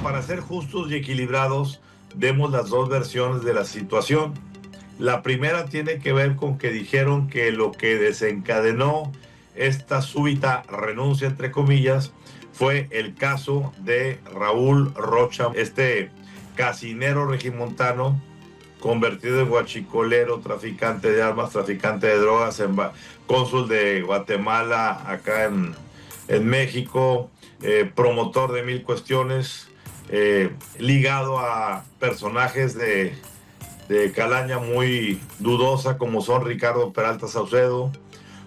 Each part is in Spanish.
para ser justos y equilibrados, demos las dos versiones de la situación. La primera tiene que ver con que dijeron que lo que desencadenó esta súbita renuncia, entre comillas, fue el caso de Raúl Rocha, este casinero regimontano convertido en guachicolero, traficante de armas, traficante de drogas, cónsul de Guatemala acá en México, promotor de mil cuestiones, ligado a personajes de calaña muy dudosa como son Ricardo Peralta Saucedo,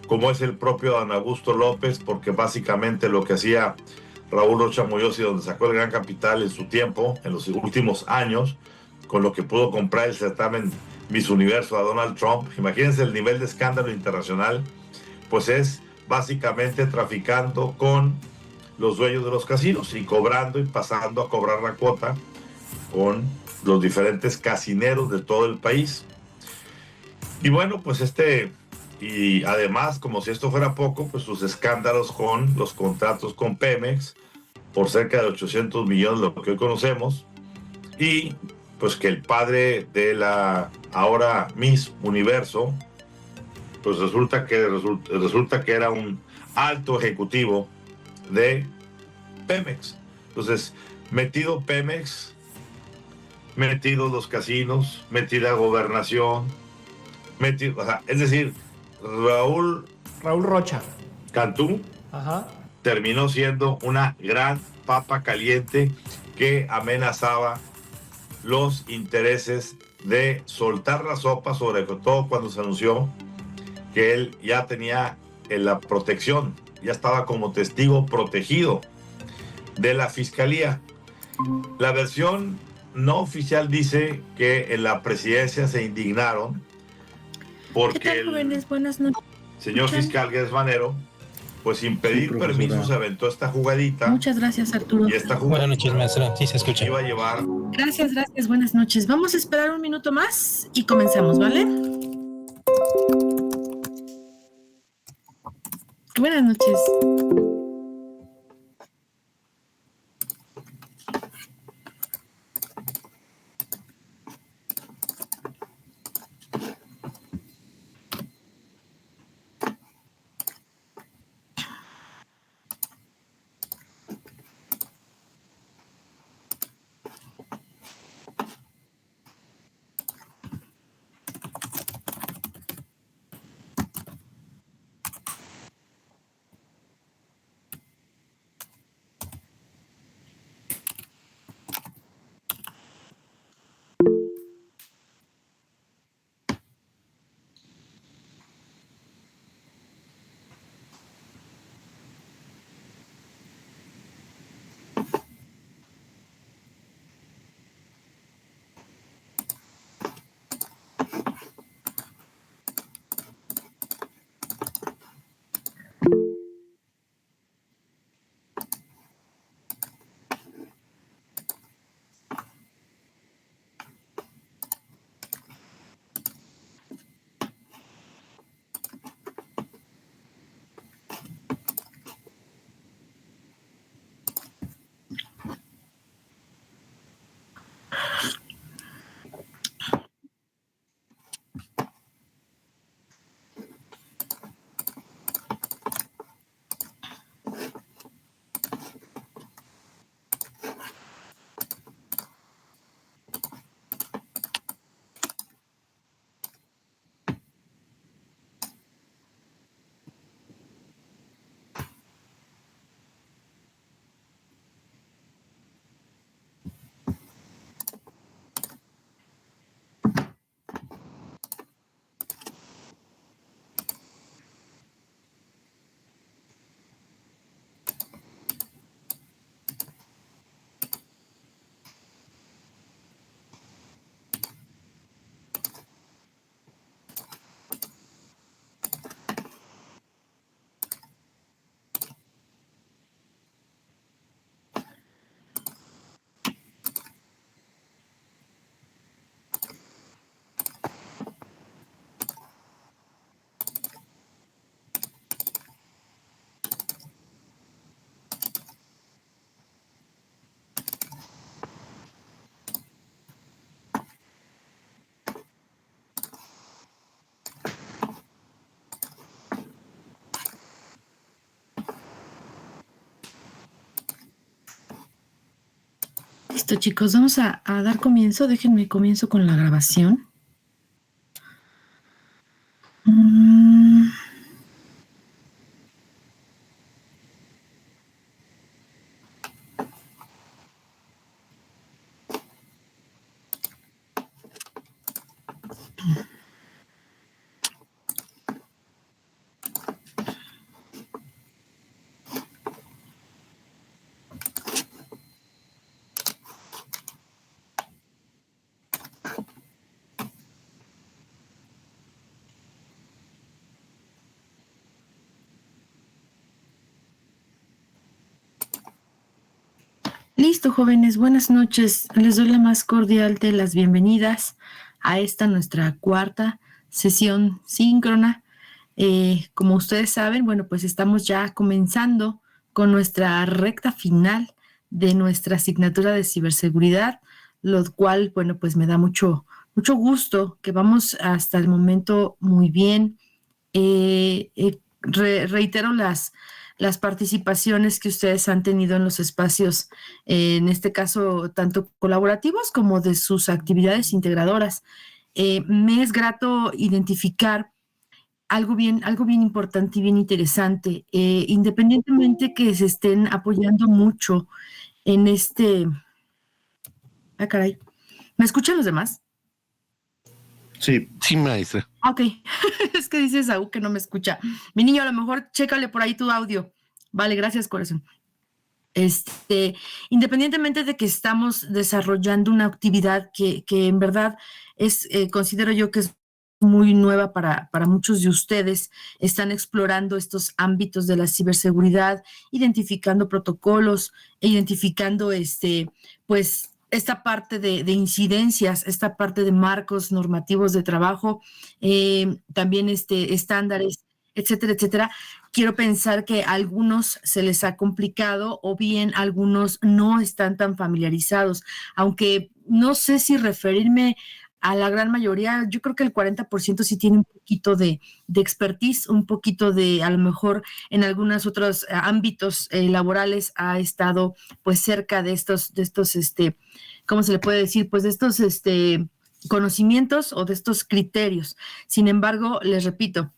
como es el propio Adán Augusto López, porque básicamente lo que hacía Raúl Rocha Moyosi, donde sacó el Gran Capital en su tiempo, en los últimos años, con lo que pudo comprar el certamen Miss Universo a Donald Trump, imagínense el nivel de escándalo internacional, pues es básicamente traficando con los dueños de los casinos y cobrando y pasando a cobrar la cuota con los diferentes casineros de todo el país. Y bueno, pues y además, como si esto fuera poco, pues sus escándalos con los contratos con Pemex por cerca de 800 millones, lo que hoy conocemos, y pues que el padre de la ahora Miss Universo, pues resulta que era un alto ejecutivo de Pemex. Entonces, metido Pemex, metidos los casinos, metida gobernación, metido, o sea, es decir, Raúl Rocha Cantú Ajá. terminó siendo una gran papa caliente que amenazaba los intereses de soltar la sopa, sobre todo cuando se anunció que él ya tenía la protección, ya estaba como testigo protegido de la fiscalía. La versión no oficial dice que en la presidencia se indignaron porque ¿Qué tal, jóvenes? Buenas noches. señor fiscal Guesmanero, pues sin pedir permiso se aventó esta jugadita. Muchas gracias, Arturo. Y esta jugadita. Buenas noches, maestra. Sí, se escucha. Iba a llevar. Gracias, buenas noches. Vamos a esperar un minuto más y comenzamos, ¿vale? Buenas noches. Listo, chicos, vamos a dar comienzo. Déjenme comienzo con la grabación. Listo, jóvenes, buenas noches. Les doy la más cordial de las bienvenidas a esta nuestra cuarta sesión síncrona. Como ustedes saben, bueno, pues estamos ya comenzando con nuestra recta final de nuestra asignatura de ciberseguridad, lo cual, bueno, pues me da mucho gusto que vamos hasta el momento muy bien. Reitero las participaciones que ustedes han tenido en los espacios, en este caso, tanto colaborativos como de sus actividades integradoras. Me es grato identificar algo bien importante y bien interesante, independientemente que se estén apoyando mucho en este... Ah, caray. ¿Me escuchan los demás? Sí, maestra. Ok, es que dice Saúl que no me escucha. Mi niño, a lo mejor chécale por ahí tu audio. Vale, gracias, corazón. Independientemente de que estamos desarrollando una actividad que en verdad es, considero yo que es muy nueva para muchos de ustedes, están explorando estos ámbitos de la ciberseguridad, identificando protocolos, identificando pues esta parte de incidencias, esta parte de marcos normativos de trabajo, también estándares, etcétera, etcétera. Quiero pensar que a algunos se les ha complicado o bien algunos no están tan familiarizados, aunque no sé si referirme a la gran mayoría. Yo creo que el 40% sí tiene un poquito de expertise, un poquito de, a lo mejor en algunos otros ámbitos laborales ha estado pues cerca de estos, ¿cómo se le puede decir? Pues de estos conocimientos o de estos criterios. Sin embargo, les repito,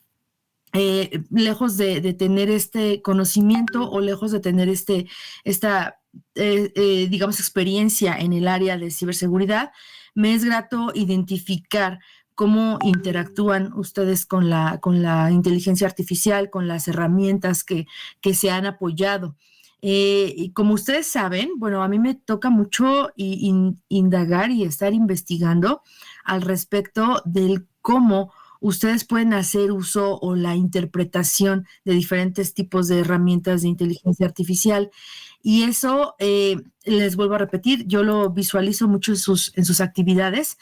lejos de tener este conocimiento o lejos de tener esta digamos, experiencia en el área de ciberseguridad, me es grato identificar cómo interactúan ustedes con la inteligencia artificial, con las herramientas que se han apoyado. Y como ustedes saben, bueno, a mí me toca mucho indagar y estar investigando al respecto del cómo ustedes pueden hacer uso o la interpretación de diferentes tipos de herramientas de inteligencia artificial. Y eso, les vuelvo a repetir, yo lo visualizo mucho en sus actividades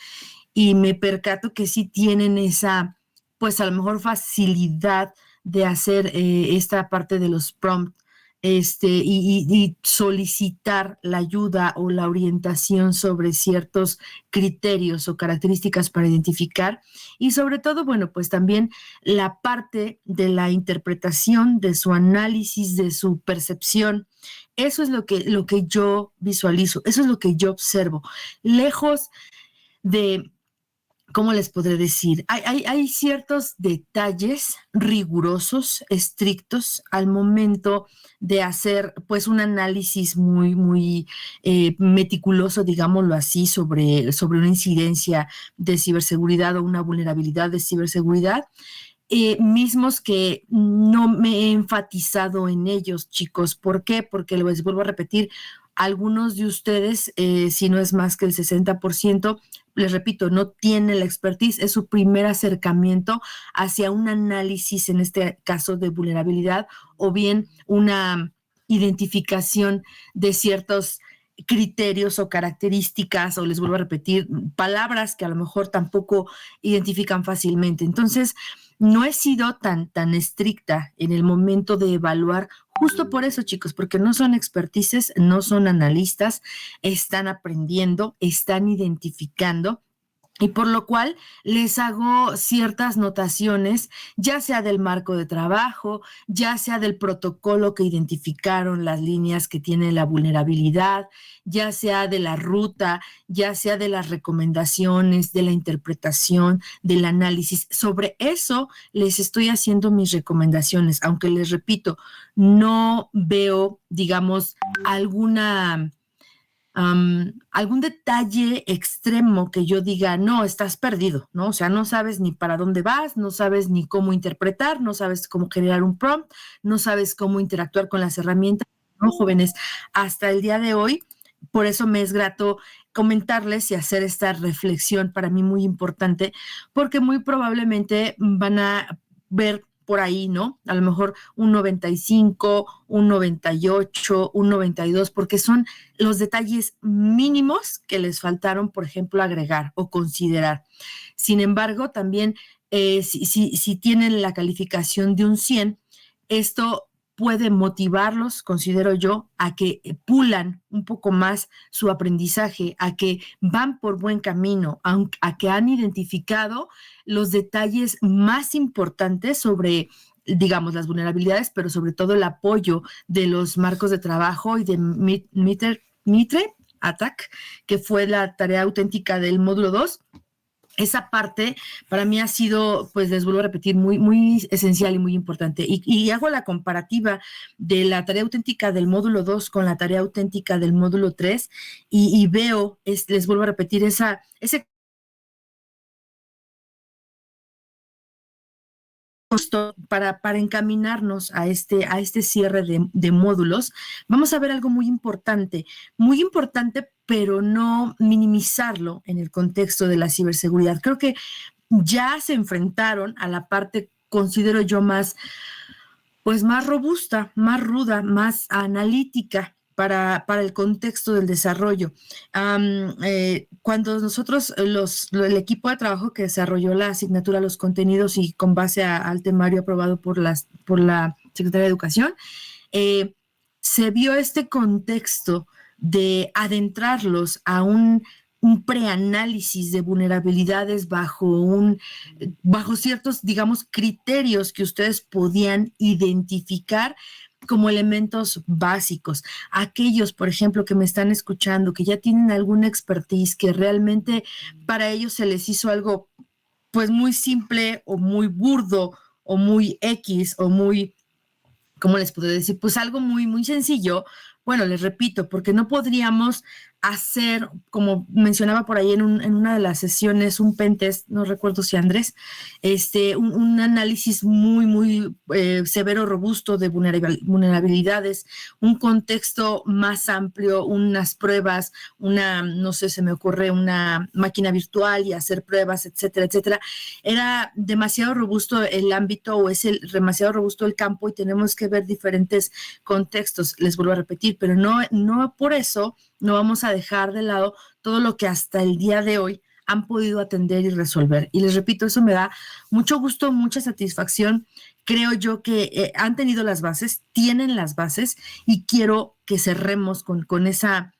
y me percato que sí tienen esa, pues a lo mejor facilidad de hacer esta parte de los prompts, y solicitar la ayuda o la orientación sobre ciertos criterios o características para identificar, y sobre todo, bueno, pues también la parte de la interpretación, de su análisis, de su percepción. Eso es lo que yo visualizo, eso es lo que yo observo, lejos de... ¿Cómo les podré decir? Hay ciertos detalles rigurosos, estrictos, al momento de hacer pues un análisis muy meticuloso, digámoslo así, sobre una incidencia de ciberseguridad o una vulnerabilidad de ciberseguridad. Mismos que no me he enfatizado en ellos, chicos. ¿Por qué? Porque les vuelvo a repetir, algunos de ustedes, si no es más que el 60%, les repito, no tienen la expertise, es su primer acercamiento hacia un análisis, en este caso de vulnerabilidad, o bien una identificación de ciertos criterios o características, o les vuelvo a repetir, palabras que a lo mejor tampoco identifican fácilmente. Entonces, no he sido tan estricta en el momento de evaluar, justo por eso, chicos, porque no son expertices, no son analistas, están aprendiendo, están identificando. y por lo cual les hago ciertas notaciones, ya sea del marco de trabajo, ya sea del protocolo que identificaron las líneas que tiene la vulnerabilidad, ya sea de la ruta, ya sea de las recomendaciones, de la interpretación, del análisis. Sobre eso les estoy haciendo mis recomendaciones, aunque les repito, no veo, digamos, algún detalle extremo que yo diga, no, estás perdido, ¿no? O sea, no sabes ni para dónde vas, no sabes ni cómo interpretar, no sabes cómo generar un prompt, no sabes cómo interactuar con las herramientas, ¿no, jóvenes? Hasta el día de hoy, por eso me es grato comentarles y hacer esta reflexión para mí muy importante, porque muy probablemente van a ver por ahí, ¿no? A lo mejor un 95, un 98, un 92, porque son los detalles mínimos que les faltaron, por ejemplo, agregar o considerar. Sin embargo, también si tienen la calificación de un 100, esto puede motivarlos, considero yo, a que pulan un poco más su aprendizaje, a que van por buen camino, a que han identificado los detalles más importantes sobre, digamos, las vulnerabilidades, pero sobre todo el apoyo de los marcos de trabajo y de Mitre Attack, que fue la tarea auténtica del módulo 2. Esa parte para mí ha sido, pues les vuelvo a repetir, muy, muy esencial y muy importante. Y hago la comparativa de la tarea auténtica del módulo 2 con la tarea auténtica del módulo 3 y veo, les vuelvo a repetir, ese para encaminarnos a este cierre de módulos. Vamos a ver algo muy importante, pero no minimizarlo en el contexto de la ciberseguridad. Creo que ya se enfrentaron a la parte, considero yo, más robusta, más ruda, más analítica para el contexto del desarrollo. Cuando nosotros, el equipo de trabajo que desarrolló la asignatura Los Contenidos y con base al temario aprobado por la Secretaría de Educación, se vio este contexto de adentrarlos a un preanálisis de vulnerabilidades bajo ciertos, digamos, criterios que ustedes podían identificar como elementos básicos. Aquellos, por ejemplo, que me están escuchando, que ya tienen alguna expertise, que realmente para ellos se les hizo algo pues muy simple o muy burdo o muy X o muy, ¿cómo les puedo decir? Pues algo muy, muy sencillo. Bueno, les repito, porque no podríamos hacer, como mencionaba por ahí en una de las sesiones, un pentest, no recuerdo si Andrés, un análisis muy, muy severo, robusto de vulnerabilidades, un contexto más amplio, unas pruebas, no sé, se me ocurre una máquina virtual y hacer pruebas, etcétera, etcétera. Era demasiado robusto el ámbito o demasiado robusto el campo y tenemos que ver diferentes contextos, les vuelvo a repetir, pero no por eso no vamos a dejar de lado todo lo que hasta el día de hoy han podido atender y resolver. Y les repito, eso me da mucho gusto, mucha satisfacción. Creo yo que han tenido las bases, tienen las bases y quiero que cerremos con esa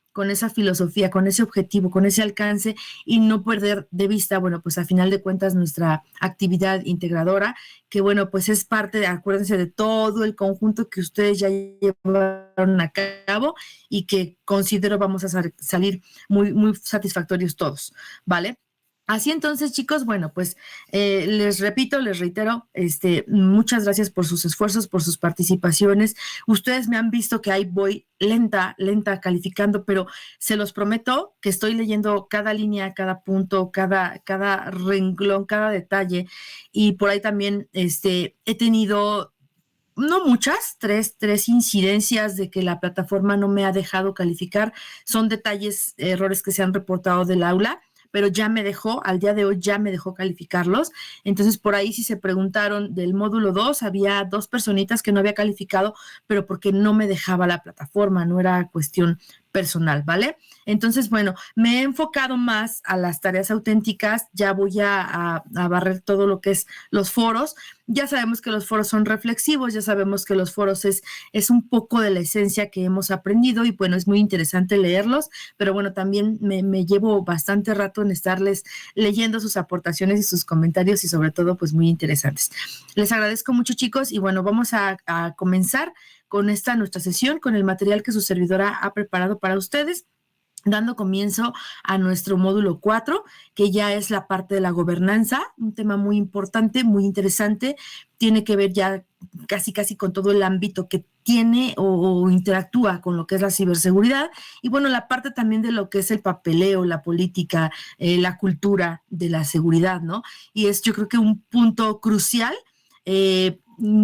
filosofía, con ese objetivo, con ese alcance y no perder de vista, bueno, pues a final de cuentas nuestra actividad integradora, que bueno, pues es parte, acuérdense, de todo el conjunto que ustedes ya llevaron a cabo y que considero vamos a salir muy, muy satisfactorios todos, ¿vale? Así entonces, chicos, bueno, pues les repito, les reitero, muchas gracias por sus esfuerzos, por sus participaciones. Ustedes me han visto que ahí voy lenta calificando, pero se los prometo que estoy leyendo cada línea, cada punto, cada renglón, cada detalle. Y por ahí también he tenido, no muchas, tres incidencias de que la plataforma no me ha dejado calificar. Son detalles, errores que se han reportado del aula, pero ya me dejó, al día de hoy ya me dejó calificarlos. Entonces, por ahí si se preguntaron del módulo 2, había 2 personitas que no había calificado, pero porque no me dejaba la plataforma, no era cuestión personal, ¿vale? Entonces, bueno, me he enfocado más a las tareas auténticas, ya voy a barrer todo lo que es los foros. Ya sabemos que los foros son reflexivos, ya sabemos que los foros es un poco de la esencia que hemos aprendido y bueno, es muy interesante leerlos, pero bueno, también me llevo bastante rato en estarles leyendo sus aportaciones y sus comentarios y sobre todo pues muy interesantes. Les agradezco mucho, chicos, y bueno, vamos a comenzar con nuestra sesión, con el material que su servidora ha preparado para ustedes, dando comienzo a nuestro módulo 4, que ya es la parte de la gobernanza, un tema muy importante, muy interesante, tiene que ver ya casi con todo el ámbito que tiene o interactúa con lo que es la ciberseguridad, y bueno, la parte también de lo que es el papeleo, la política, la cultura de la seguridad, ¿no? Y es, yo creo que un punto crucial,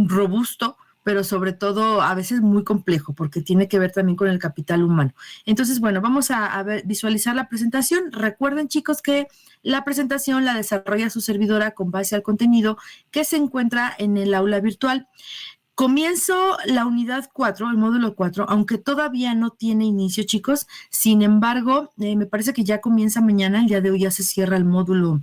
robusto, pero sobre todo a veces muy complejo, porque tiene que ver también con el capital humano. Entonces, bueno, vamos a visualizar la presentación. Recuerden, chicos, que la presentación la desarrolla su servidora con base al contenido que se encuentra en el aula virtual. Comienzo la unidad 4, el módulo 4, aunque todavía no tiene inicio, chicos. Sin embargo, me parece que ya comienza mañana, el día de hoy ya se cierra el módulo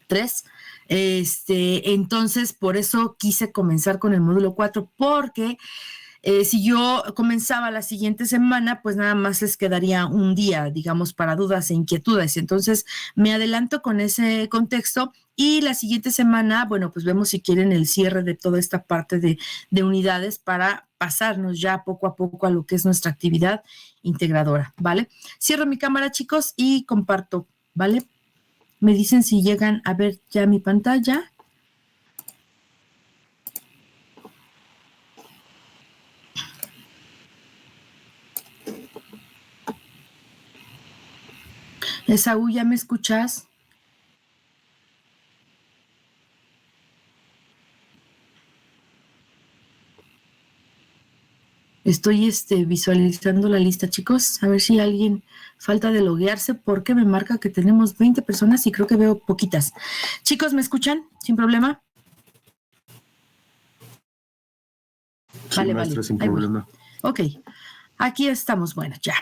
3. Entonces, por eso quise comenzar con el módulo 4, porque si yo comenzaba la siguiente semana, pues nada más les quedaría un día, digamos, para dudas e inquietudes. Entonces, me adelanto con ese contexto y la siguiente semana, bueno, pues vemos si quieren el cierre de toda esta parte de unidades para pasarnos ya poco a poco a lo que es nuestra actividad integradora, ¿vale? Cierro mi cámara, chicos, y comparto, ¿vale? Me dicen si llegan a ver ya mi pantalla. Esaú, ¿ya me escuchas? Estoy visualizando la lista, chicos. A ver si alguien falta de loguearse, porque me marca que tenemos 20 personas y creo que veo poquitas. Chicos, ¿me escuchan? ¿Sin problema? Sí, vale, maestra, sin problema. Ok, aquí estamos. Bueno, ya.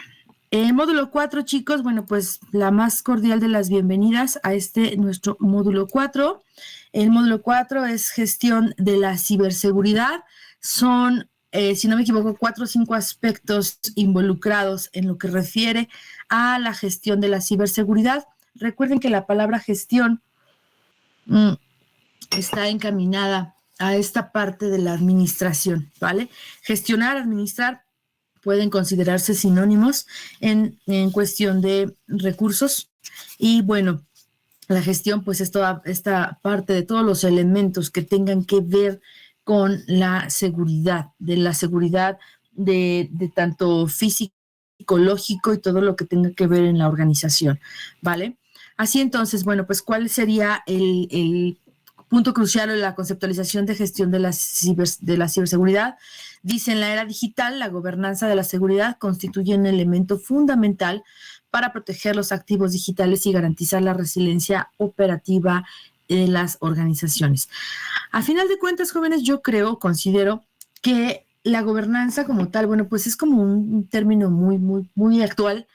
Módulo 4, chicos. Bueno, pues la más cordial de las bienvenidas a nuestro módulo 4. El módulo 4 es gestión de la ciberseguridad. Son si no me equivoco, 4 o 5 aspectos involucrados en lo que refiere a la gestión de la ciberseguridad. Recuerden que la palabra gestión está encaminada a esta parte de la administración, ¿vale? Gestionar, administrar, pueden considerarse sinónimos en cuestión de recursos. Y bueno, la gestión pues es toda esta parte de todos los elementos que tengan que ver con la seguridad, de tanto físico, psicológico y todo lo que tenga que ver en la organización, ¿vale? Así entonces, bueno, pues ¿cuál sería el punto crucial en la conceptualización de gestión de la ciberseguridad? Dice, en la era digital, la gobernanza de la seguridad constituye un elemento fundamental para proteger los activos digitales y garantizar la resiliencia operativa de las organizaciones. A final de cuentas, jóvenes, yo considero que la gobernanza como tal, bueno, pues es como un término muy actual.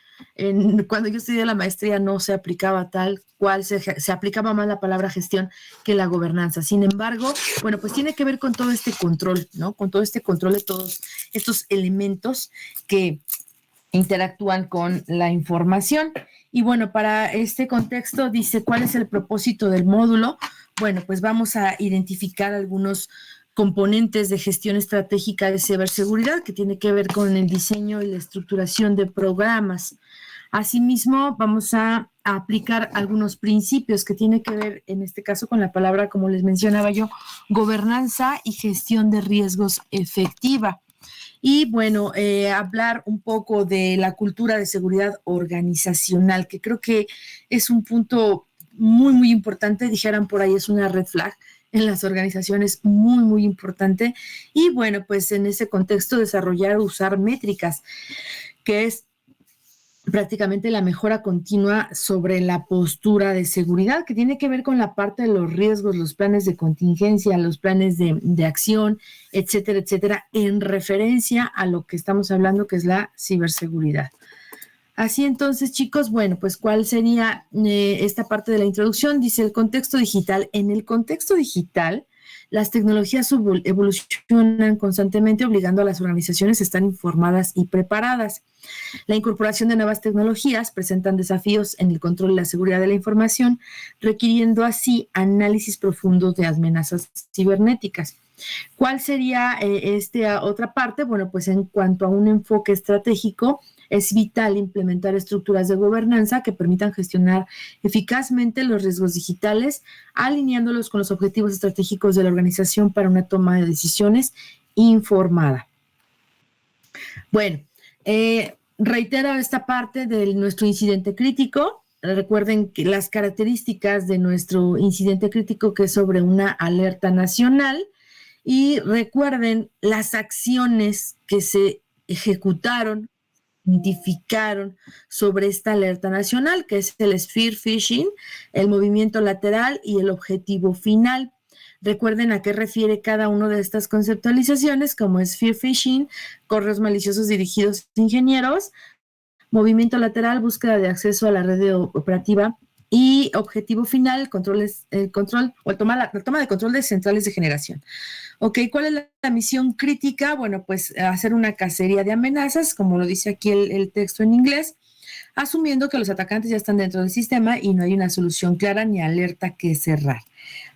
Cuando yo estudié la maestría no se aplicaba tal cual, se aplicaba más la palabra gestión que la gobernanza. Sin embargo, bueno, pues tiene que ver con todo este control, ¿no? Con todo este control de todos estos elementos que interactúan con la información. Y bueno, para este contexto dice, ¿cuál es el propósito del módulo? Bueno, pues vamos a identificar algunos componentes de gestión estratégica de ciberseguridad que tiene que ver con el diseño y la estructuración de programas. Asimismo, vamos a aplicar algunos principios que tienen que ver, en este caso, con la palabra, como les mencionaba yo, gobernanza y gestión de riesgos efectiva. Y bueno, hablar un poco de la cultura de seguridad organizacional, que creo que es un punto muy importante, dijeran por ahí, es una red flag en las organizaciones muy importante. Y bueno, pues en ese contexto desarrollar o usar métricas, que es prácticamente la mejora continua sobre la postura de seguridad, que tiene que ver con la parte de los riesgos, los planes de contingencia, los planes de acción, etcétera, en referencia a lo que estamos hablando, que es la ciberseguridad. Así entonces, chicos, bueno, pues ¿cuál sería esta parte de la introducción? Dice el contexto digital. En el contexto digital, las tecnologías evolucionan constantemente, obligando a las organizaciones a estar informadas y preparadas. La incorporación de nuevas tecnologías presentan desafíos en el control y la seguridad de la información, requiriendo así análisis profundos de amenazas cibernéticas. ¿Cuál sería esta otra parte? Bueno, pues en cuanto a un enfoque estratégico, es vital implementar estructuras de gobernanza que permitan gestionar eficazmente los riesgos digitales, alineándolos con los objetivos estratégicos de la organización para una toma de decisiones informada. Bueno, reitero esta parte de nuestro incidente crítico. Recuerden que las características de nuestro incidente crítico, que es sobre una alerta nacional, y recuerden las acciones que se ejecutaron, identificaron sobre esta alerta nacional, que es el spear phishing, el movimiento lateral y el objetivo final. Recuerden a qué refiere cada una de estas conceptualizaciones, como es spear phishing, correos maliciosos dirigidos a ingenieros, movimiento lateral, búsqueda de acceso a la red operativa, y objetivo final, la toma de control de centrales de generación. Ok, ¿cuál es la misión crítica? Bueno, pues hacer una cacería de amenazas, como lo dice aquí el texto en inglés, asumiendo que los atacantes ya están dentro del sistema y no hay una solución clara ni alerta que cerrar.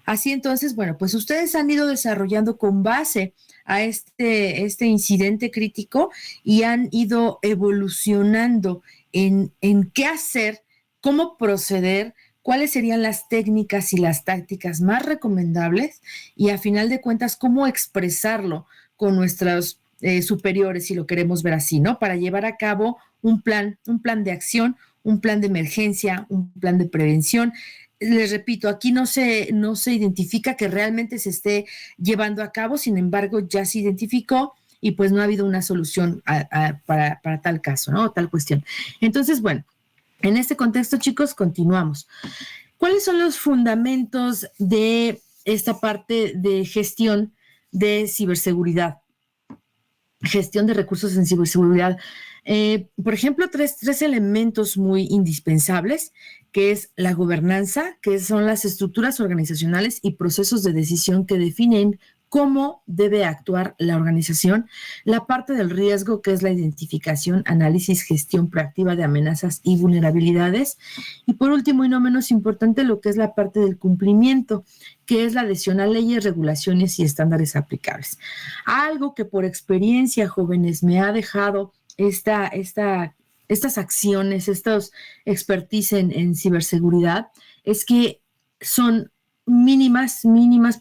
Así entonces, bueno, pues ustedes han ido desarrollando con base a este incidente crítico y han ido evolucionando en qué hacer, cómo proceder, cuáles serían las técnicas y las tácticas más recomendables y a final de cuentas cómo expresarlo con nuestros superiores, si lo queremos ver así, ¿no? Para llevar a cabo un plan de acción, un plan de emergencia, un plan de prevención. Les repito, aquí no se identifica que realmente se esté llevando a cabo, sin embargo, ya se identificó y pues no ha habido una solución para tal caso, ¿no? Tal cuestión. Entonces, bueno, en este contexto, chicos, continuamos. ¿Cuáles son los fundamentos de esta parte de gestión de ciberseguridad? Gestión de recursos en ciberseguridad. Por ejemplo, tres elementos muy indispensables, que es la gobernanza, que son las estructuras organizacionales y procesos de decisión que definen cómo debe actuar la organización, la parte del riesgo, que es la identificación, análisis, gestión proactiva de amenazas y vulnerabilidades, y por último y no menos importante, lo que es la parte del cumplimiento, que es la adhesión a leyes, regulaciones y estándares aplicables. Algo que por experiencia, jóvenes, me ha dejado estas acciones, estos expertise en ciberseguridad, es que son mínimas,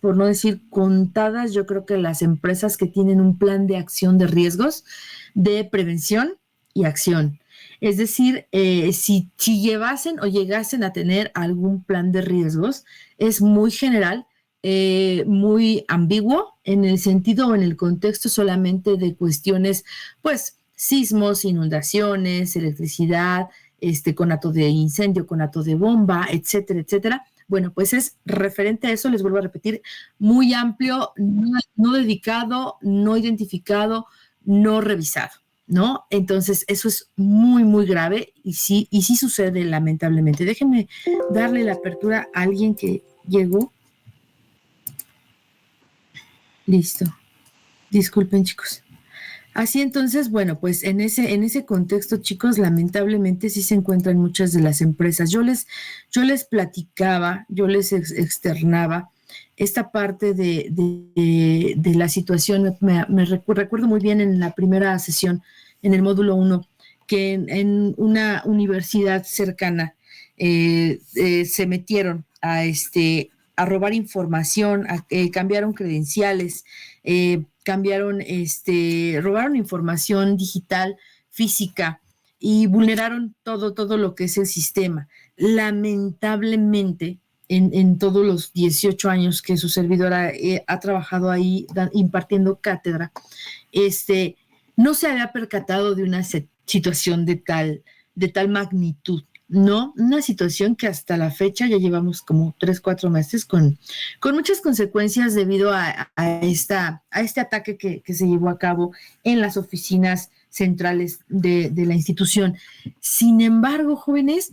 por no decir contadas. Yo creo que las empresas que tienen un plan de acción de riesgos, de prevención y acción. Es decir, si llevasen o llegasen a tener algún plan de riesgos, es muy general, muy ambiguo en el sentido o en el contexto solamente de cuestiones, pues, sismos, inundaciones, electricidad, conato de incendio, conato de bomba, etcétera, etcétera. Bueno, pues es referente a eso, les vuelvo a repetir, muy amplio, no dedicado, no identificado, no revisado, ¿no? Entonces, eso es muy, muy grave y sí sucede lamentablemente. Déjenme darle la apertura a alguien que llegó. Listo. Disculpen, chicos. Así entonces, bueno, pues en ese contexto, chicos, lamentablemente sí se encuentran muchas de las empresas. Yo les platicaba, yo les externaba esta parte de la situación. Me recuerdo muy bien en la primera sesión, en el módulo 1, que en una universidad cercana se metieron a robar información, cambiaron credenciales, robaron información digital, física, y vulneraron todo lo que es el sistema. Lamentablemente, en todos los 18 años que su servidora ha trabajado ahí impartiendo cátedra, no se había percatado de una situación de tal magnitud, ¿no? Una situación que hasta la fecha ya llevamos como 3-4 meses con muchas consecuencias debido a este ataque que se llevó a cabo en las oficinas centrales de la institución. Sin embargo, jóvenes,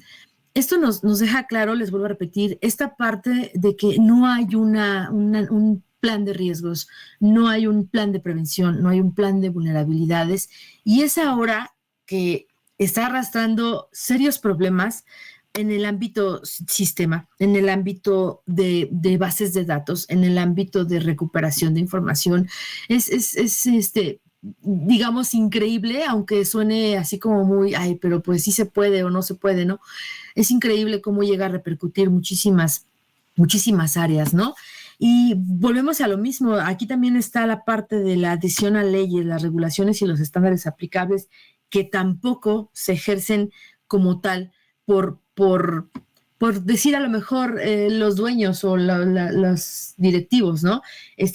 esto nos deja claro, les vuelvo a repetir, esta parte de que no hay un plan de riesgos, no hay un plan de prevención, no hay un plan de vulnerabilidades, y es ahora que está arrastrando serios problemas en el ámbito sistema, en el ámbito de bases de datos, en el ámbito de recuperación de información. Es digamos, increíble, aunque suene así como muy, ay, pero pues sí se puede o no se puede, ¿no? Es increíble cómo llega a repercutir muchísimas áreas, ¿no? Y volvemos a lo mismo, aquí también está la parte de la adhesión a leyes, las regulaciones y los estándares aplicables que tampoco se ejercen como tal por decir a lo mejor los dueños o los directivos, ¿no?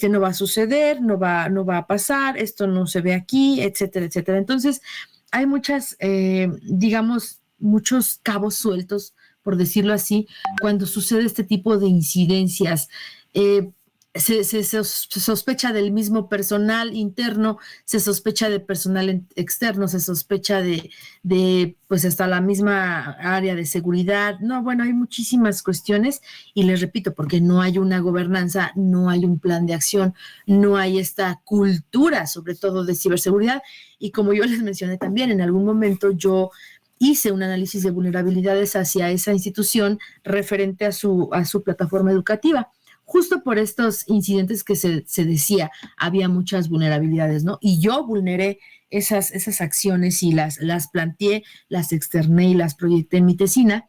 No va a suceder, no va a pasar, esto no se ve aquí, etcétera, etcétera. Entonces, hay muchas, digamos, muchos cabos sueltos, por decirlo así, cuando sucede este tipo de incidencias. Se sospecha del mismo personal interno, se sospecha de personal externo, se sospecha de pues hasta la misma área de seguridad. No, bueno, hay muchísimas cuestiones y les repito, porque no hay una gobernanza, no hay un plan de acción, no hay esta cultura, sobre todo de ciberseguridad. Y como yo les mencioné también, en algún momento yo hice un análisis de vulnerabilidades hacia esa institución referente a su plataforma educativa. Justo por estos incidentes que se decía, había muchas vulnerabilidades, ¿no? Y yo vulneré esas acciones y las planteé, las externé y las proyecté en mi tesina.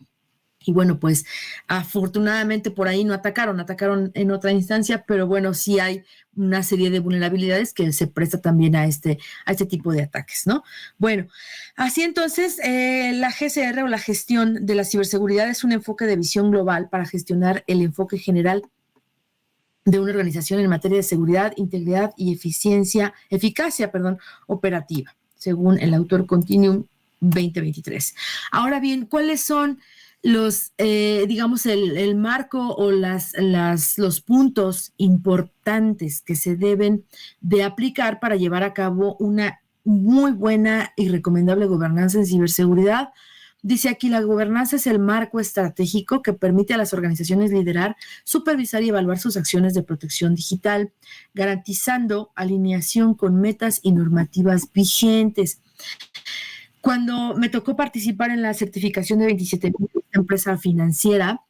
Y bueno, pues afortunadamente por ahí no atacaron en otra instancia, pero bueno, sí hay una serie de vulnerabilidades que se presta también a este tipo de ataques, ¿no? Bueno, así entonces, la GCR o la gestión de la ciberseguridad es un enfoque de visión global para gestionar el enfoque general de una organización en materia de seguridad, integridad y eficacia operativa, según el autor Continuum 2023. Ahora bien, ¿cuáles son los, digamos, el marco o los puntos importantes que se deben de aplicar para llevar a cabo una muy buena y recomendable gobernanza en ciberseguridad? Dice aquí, la gobernanza es el marco estratégico que permite a las organizaciones liderar, supervisar y evaluar sus acciones de protección digital, garantizando alineación con metas y normativas vigentes. Cuando me tocó participar en la certificación de 27,000 empresa financiera,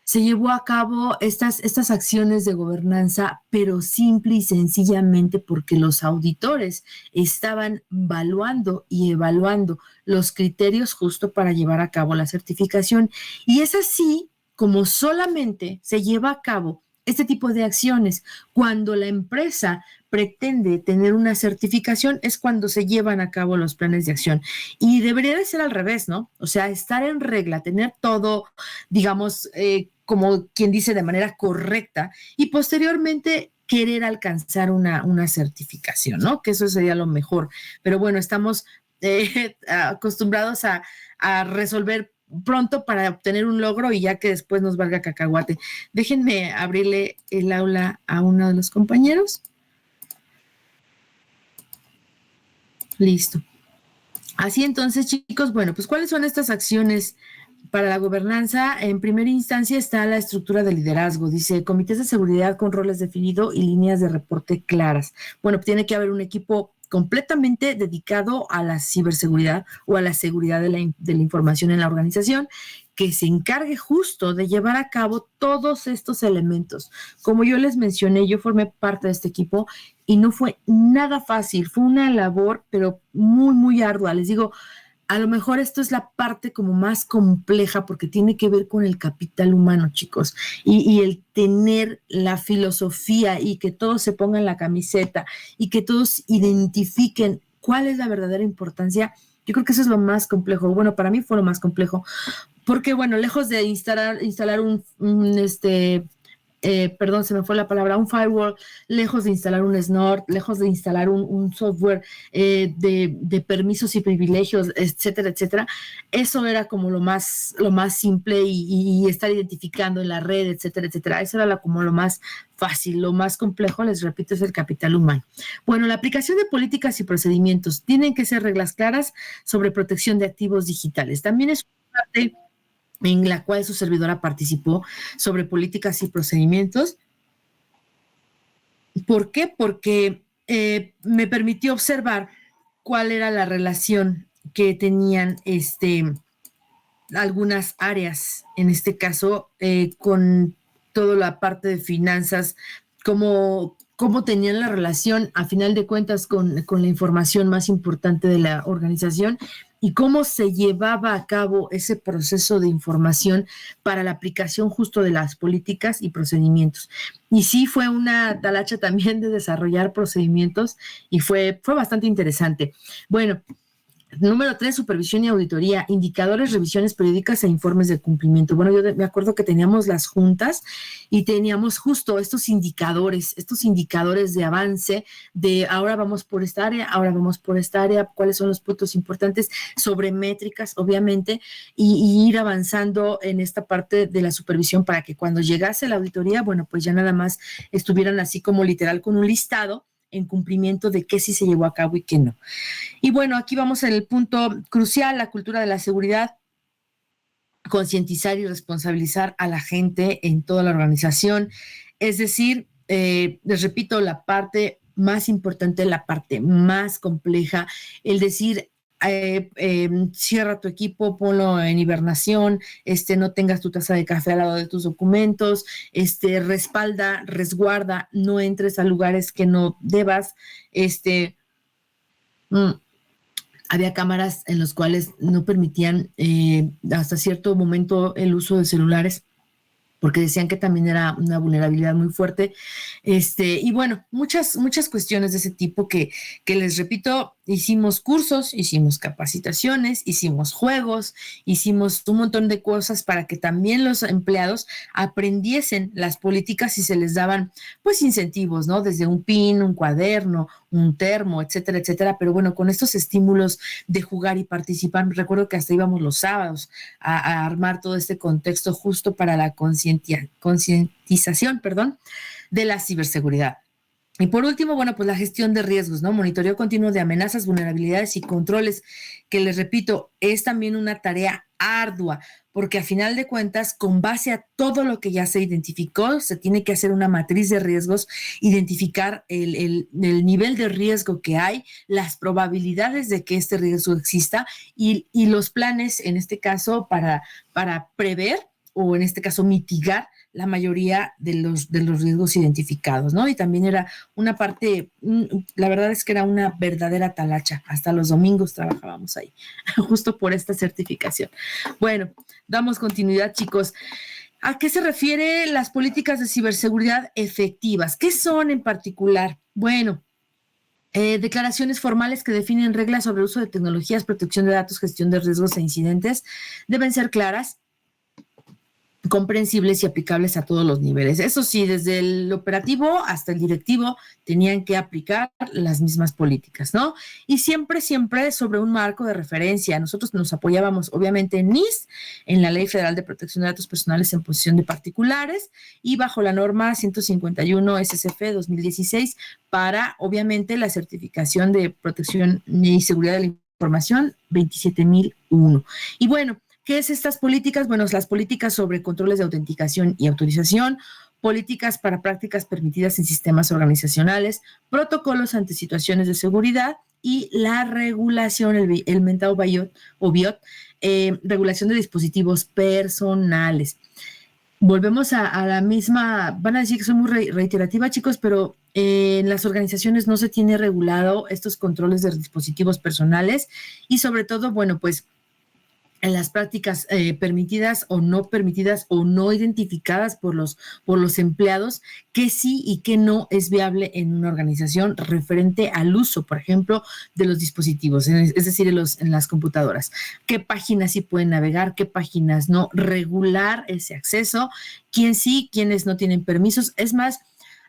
se llevó a cabo estas acciones de gobernanza, pero simple y sencillamente porque los auditores estaban evaluando los criterios justo para llevar a cabo la certificación. Y es así como solamente se lleva a cabo este tipo de acciones. Cuando la empresa pretende tener una certificación es cuando se llevan a cabo los planes de acción. Y debería de ser al revés, ¿no? O sea, estar en regla, tener todo, digamos, como quien dice, de manera correcta y posteriormente querer alcanzar una certificación, ¿no? Que eso sería lo mejor. Pero bueno, estamos acostumbrados a resolver pronto para obtener un logro y ya que después nos valga cacahuate. Déjenme abrirle el aula a uno de los compañeros. Listo. Así entonces, chicos, bueno, pues ¿cuáles son estas acciones para la gobernanza? En primera instancia está la estructura de liderazgo. Dice, comités de seguridad con roles definidos y líneas de reporte claras. Bueno, tiene que haber un equipo completamente dedicado a la ciberseguridad o a la seguridad de la información en la organización, que se encargue justo de llevar a cabo todos estos elementos. Como yo les mencioné, yo formé parte de este equipo y no fue nada fácil, fue una labor, pero muy, muy ardua. Les digo, a lo mejor esto es la parte como más compleja porque tiene que ver con el capital humano, chicos, y el tener la filosofía y que todos se pongan la camiseta y que todos identifiquen cuál es la verdadera importancia. Yo creo que eso es lo más complejo. Bueno, para mí fue lo más complejo porque, bueno, lejos de instalar perdón, se me fue la palabra, un firewall, lejos de instalar un snort, lejos de instalar un software de permisos y privilegios, etcétera, etcétera. Eso era como lo más simple y estar identificando en la red, etcétera, etcétera. Eso era como lo más fácil. Lo más complejo, les repito, es el capital humano. Bueno, la aplicación de políticas y procedimientos tienen que ser reglas claras sobre protección de activos digitales. También es una parte en la cual su servidora participó sobre políticas y procedimientos. ¿Por qué? Porque me permitió observar cuál era la relación que tenían algunas áreas, en este caso, con toda la parte de finanzas, cómo tenían la relación, a final de cuentas, con la información más importante de la organización y cómo se llevaba a cabo ese proceso de información para la aplicación justo de las políticas y procedimientos. Y sí, fue una talacha también de desarrollar procedimientos y fue bastante interesante. Bueno, número 3, supervisión y auditoría, indicadores, revisiones periódicas e informes de cumplimiento. Bueno, yo me acuerdo que teníamos las juntas y teníamos justo estos indicadores de avance, de ahora vamos por esta área, cuáles son los puntos importantes, sobre métricas, obviamente, y ir avanzando en esta parte de la supervisión para que cuando llegase la auditoría, bueno, pues ya nada más estuvieran así como literal con un listado en cumplimiento de qué sí se llevó a cabo y qué no. Y bueno, aquí vamos en el punto crucial, la cultura de la seguridad, concientizar y responsabilizar a la gente en toda la organización. Es decir, les repito, la parte más importante, la parte más compleja, el decir, cierra tu equipo, ponlo en hibernación, no tengas tu taza de café al lado de tus documentos, respalda, resguarda, no entres a lugares que no debas, había cámaras en las cuales no permitían hasta cierto momento el uso de celulares, porque decían que también era una vulnerabilidad muy fuerte. Y bueno, muchas cuestiones de ese tipo que les repito, hicimos cursos, hicimos capacitaciones, hicimos juegos, hicimos un montón de cosas para que también los empleados aprendiesen las políticas y se les daban pues incentivos, ¿no? Desde un pin, un cuaderno, un termo, etcétera, etcétera. Pero bueno, con estos estímulos de jugar y participar, recuerdo que hasta íbamos los sábados a armar todo este contexto justo para la concientización, de la ciberseguridad. Y por último, bueno, pues la gestión de riesgos, ¿no? Monitoreo continuo de amenazas, vulnerabilidades y controles, que les repito, es también una tarea ardua, porque a final de cuentas, con base a todo lo que ya se identificó, se tiene que hacer una matriz de riesgos, identificar el nivel de riesgo que hay, las probabilidades de que este riesgo exista y los planes, en este caso, para prever o en este caso mitigar la mayoría de los riesgos identificados, ¿no? Y también era una parte, la verdad es que era una verdadera talacha, hasta los domingos trabajábamos ahí, justo por esta certificación. Bueno, damos continuidad, chicos. ¿A qué se refiere las políticas de ciberseguridad efectivas? ¿Qué son en particular? Bueno, declaraciones formales que definen reglas sobre uso de tecnologías, protección de datos, gestión de riesgos e incidentes, deben ser claras, comprensibles y aplicables a todos los niveles. Eso sí, desde el operativo hasta el directivo tenían que aplicar las mismas políticas, ¿no? Y siempre sobre un marco de referencia. Nosotros nos apoyábamos, obviamente, en NIS, en la Ley Federal de Protección de Datos Personales en posesión de particulares y bajo la norma 151 SCF 2016 para, obviamente, la certificación de protección y seguridad de la información 27001. Y bueno, ¿qué es estas políticas? Bueno, las políticas sobre controles de autenticación y autorización, políticas para prácticas permitidas en sistemas organizacionales, protocolos ante situaciones de seguridad y la regulación, el mentado BIOT, regulación de dispositivos personales. Volvemos a la misma, van a decir que soy muy reiterativa, chicos, pero en las organizaciones no se tiene regulado estos controles de dispositivos personales y sobre todo, bueno, pues en las prácticas permitidas o no identificadas por los empleados, que sí y que no es viable en una organización referente al uso, por ejemplo, de los dispositivos, es decir, en las computadoras. ¿Qué páginas sí pueden navegar? ¿Qué páginas no? Regular ese acceso. ¿Quién sí? ¿Quiénes no tienen permisos? Es más,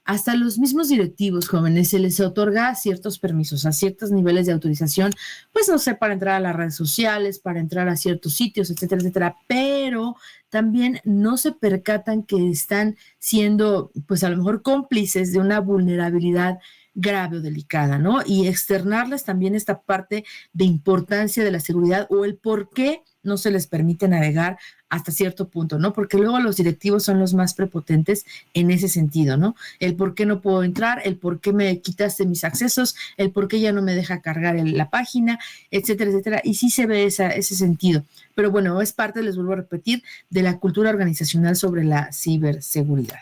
hasta los mismos directivos jóvenes se les otorga ciertos permisos, a ciertos niveles de autorización, pues no sé, para entrar a las redes sociales, para entrar a ciertos sitios, etcétera, etcétera, pero también no se percatan que están siendo, pues a lo mejor cómplices de una vulnerabilidad grave o delicada, ¿no? Y externarles también esta parte de importancia de la seguridad o el por qué no se les permite navegar hasta cierto punto, ¿no? Porque luego los directivos son los más prepotentes en ese sentido, ¿no? El por qué no puedo entrar, el por qué me quitaste mis accesos, el por qué ya no me deja cargar la página, etcétera, etcétera. Y sí se ve ese sentido. Pero bueno, es parte, les vuelvo a repetir, de la cultura organizacional sobre la ciberseguridad,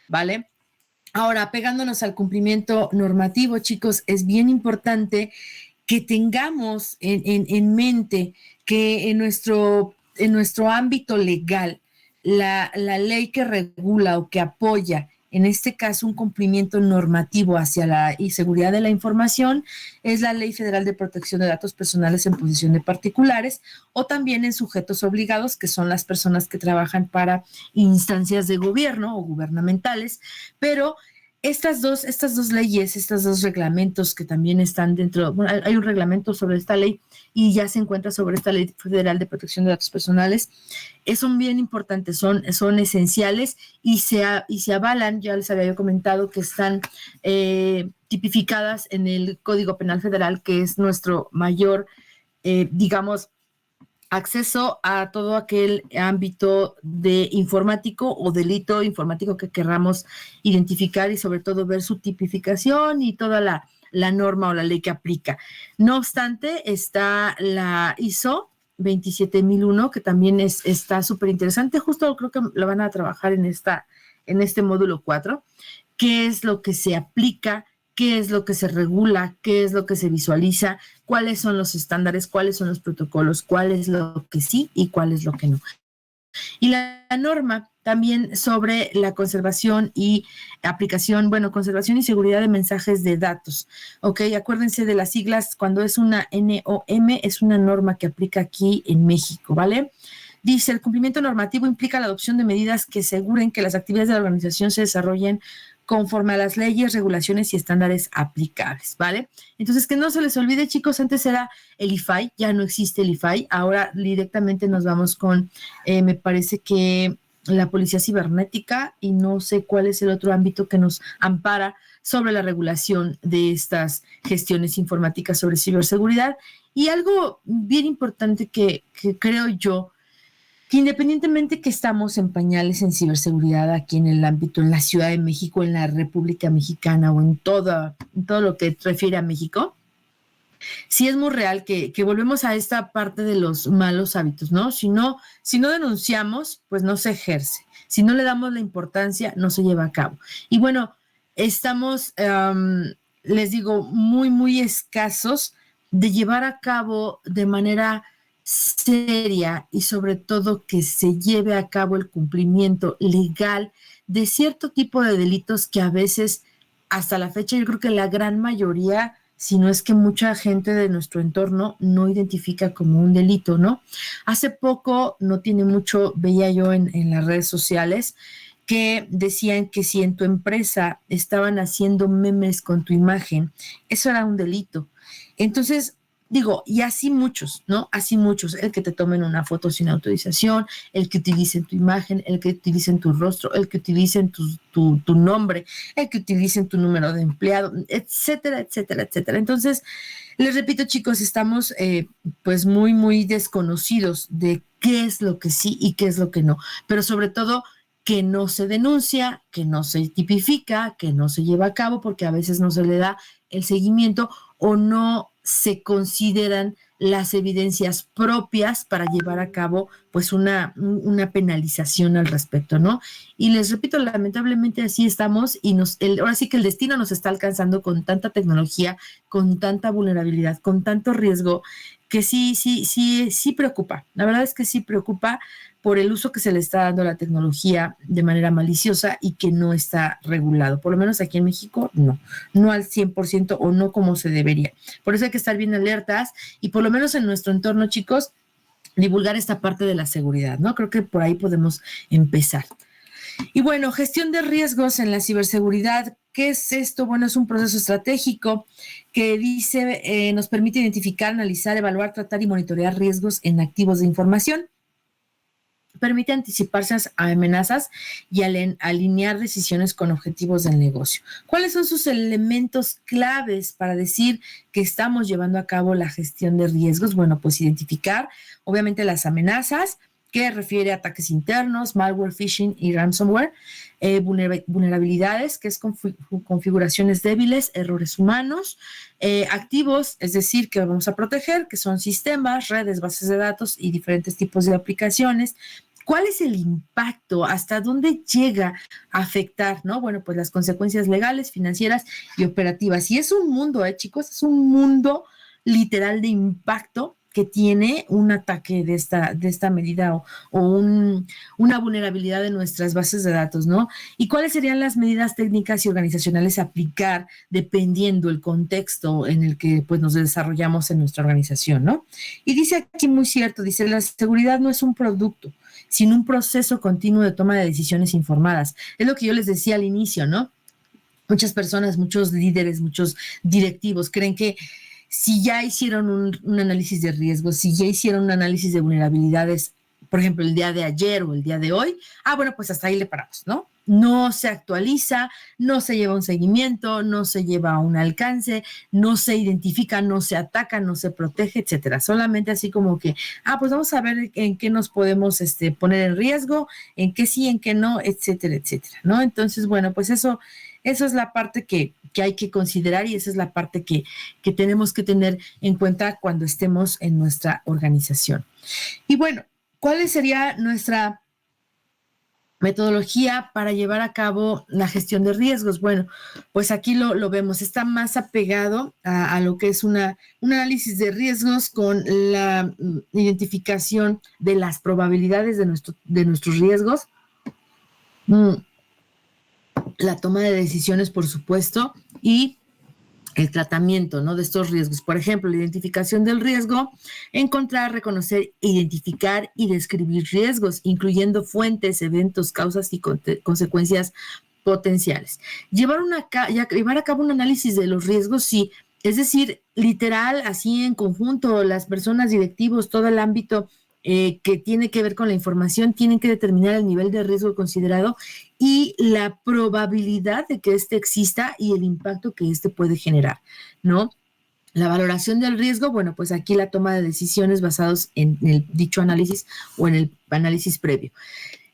¿vale? Ahora, pegándonos al cumplimiento normativo, chicos, es bien importante que tengamos en mente que en nuestro ámbito legal, la ley que regula o que apoya, en este caso, un cumplimiento normativo hacia la seguridad de la información, es la Ley Federal de Protección de Datos Personales en posesión de particulares, o también en sujetos obligados, que son las personas que trabajan para instancias de gobierno o gubernamentales, pero estas dos leyes, estos dos reglamentos que también están dentro, bueno, hay un reglamento sobre esta ley y ya se encuentra sobre esta Ley Federal de Protección de Datos Personales, son bien importantes, son esenciales y se avalan, ya les había yo comentado que están tipificadas en el Código Penal Federal, que es nuestro mayor, digamos, acceso a todo aquel ámbito de informático o delito informático que querramos identificar y sobre todo ver su tipificación y toda la norma o la ley que aplica. No obstante, está la ISO 27001, que también está súper interesante. Justo creo que lo van a trabajar en este módulo 4. ¿Qué es lo que se aplica? ¿Qué es lo que se regula? ¿Qué es lo que se visualiza? ¿Cuáles son los estándares? ¿Cuáles son los protocolos? ¿Cuál es lo que sí y cuál es lo que no? Y la norma también sobre la conservación y aplicación, conservación y seguridad de mensajes de datos. Ok, acuérdense de las siglas, cuando es una NOM, es una norma que aplica aquí en México, ¿vale? Dice, el cumplimiento normativo implica la adopción de medidas que aseguren que las actividades de la organización se desarrollen conforme a las leyes, regulaciones y estándares aplicables, ¿vale? Entonces, que no se les olvide, chicos, antes era el IFAI, ya no existe el IFAI, ahora directamente nos vamos con, me parece que la Policía Cibernética y no sé cuál es el otro ámbito que nos ampara sobre la regulación de estas gestiones informáticas sobre ciberseguridad. Y algo bien importante que creo yo, que independientemente que estamos en pañales en ciberseguridad aquí en el ámbito, en la Ciudad de México, en la República Mexicana o en todo lo que refiere a México, sí es muy real que volvemos a esta parte de los malos hábitos, ¿no? Si no denunciamos, pues no se ejerce. Si no le damos la importancia, no se lleva a cabo. Y bueno, estamos, les digo, muy, muy escasos de llevar a cabo de manera seria y sobre todo que se lleve a cabo el cumplimiento legal de cierto tipo de delitos que a veces, hasta la fecha, yo creo que la gran mayoría, si no es que mucha gente de nuestro entorno no identifica como un delito, ¿no? Hace poco, no tiene mucho, veía yo en las redes sociales que decían que si en tu empresa estaban haciendo memes con tu imagen, eso era un delito. Entonces, digo, y así muchos, ¿no? Así muchos, el que te tomen una foto sin autorización, el que utilicen tu imagen, el que utilicen tu rostro, el que utilicen tu nombre, el que utilicen tu número de empleado, etcétera, etcétera, etcétera. Entonces, les repito, chicos, estamos pues muy, muy desconocidos de qué es lo que sí y qué es lo que no, pero sobre todo que no se denuncia, que no se tipifica, que no se lleva a cabo porque a veces no se le da el seguimiento o no se consideran las evidencias propias para llevar a cabo pues una penalización al respecto, ¿no? Y les repito, lamentablemente así estamos y ahora sí que el destino nos está alcanzando con tanta tecnología, con tanta vulnerabilidad, con tanto riesgo, que sí preocupa. La verdad es que sí preocupa por el uso que se le está dando a la tecnología de manera maliciosa y que no está regulado. Por lo menos aquí en México, no al 100% o no como se debería. Por eso hay que estar bien alertas y por lo menos en nuestro entorno, chicos, divulgar esta parte de la seguridad, ¿no? Creo que por ahí podemos empezar. Y bueno, gestión de riesgos en la ciberseguridad. ¿Qué es esto? Bueno, es un proceso estratégico que nos permite identificar, analizar, evaluar, tratar y monitorear riesgos en activos de información. Permite anticiparse a amenazas y alinear decisiones con objetivos del negocio. ¿Cuáles son sus elementos claves para decir que estamos llevando a cabo la gestión de riesgos? Bueno, pues identificar, obviamente, las amenazas, que refiere a ataques internos, malware, phishing y ransomware, vulnerabilidades, que es configuraciones débiles, errores humanos, activos, es decir, que vamos a proteger, que son sistemas, redes, bases de datos y diferentes tipos de aplicaciones. ¿Cuál es el impacto? ¿Hasta dónde llega a afectar? ¿No? Bueno, pues las consecuencias legales, financieras y operativas. Y es un mundo, chicos, es un mundo literal de impacto que tiene un ataque de esta medida o una vulnerabilidad de nuestras bases de datos, ¿no? ¿Y cuáles serían las medidas técnicas y organizacionales a aplicar dependiendo el contexto en el que pues nos desarrollamos en nuestra organización, ¿no? Y dice aquí muy cierto, dice, la seguridad no es un producto, sino un proceso continuo de toma de decisiones informadas. Es lo que yo les decía al inicio, ¿no? Muchas personas, muchos líderes, muchos directivos creen que si ya hicieron un análisis de riesgos, si ya hicieron un análisis de vulnerabilidades, por ejemplo, el día de ayer o el día de hoy, bueno, pues hasta ahí le paramos, ¿no? No se actualiza, no se lleva un seguimiento, no se lleva un alcance, no se identifica, no se ataca, no se protege, etcétera. Solamente así como que, pues vamos a ver en qué nos podemos poner en riesgo, en qué sí, en qué no, etcétera, etcétera, ¿no? Entonces, bueno, pues eso es la parte que hay que considerar y esa es la parte que tenemos que tener en cuenta cuando estemos en nuestra organización. Y bueno, ¿cuál sería nuestra metodología para llevar a cabo la gestión de riesgos? Bueno, pues aquí lo vemos, está más apegado a lo que es un análisis de riesgos con la identificación de las probabilidades de nuestros riesgos, la toma de decisiones, por supuesto, y el tratamiento, ¿no?, de estos riesgos. Por ejemplo, la identificación del riesgo, encontrar, reconocer, identificar y describir riesgos, incluyendo fuentes, eventos, causas y consecuencias potenciales. Llevar a cabo un análisis de los riesgos, sí, es decir, literal, así en conjunto, las personas, directivos, todo el ámbito que tiene que ver con la información, tienen que determinar el nivel de riesgo considerado y la probabilidad de que éste exista y el impacto que éste puede generar, ¿no? La valoración del riesgo, bueno, pues aquí la toma de decisiones basados en el dicho análisis o en el análisis previo.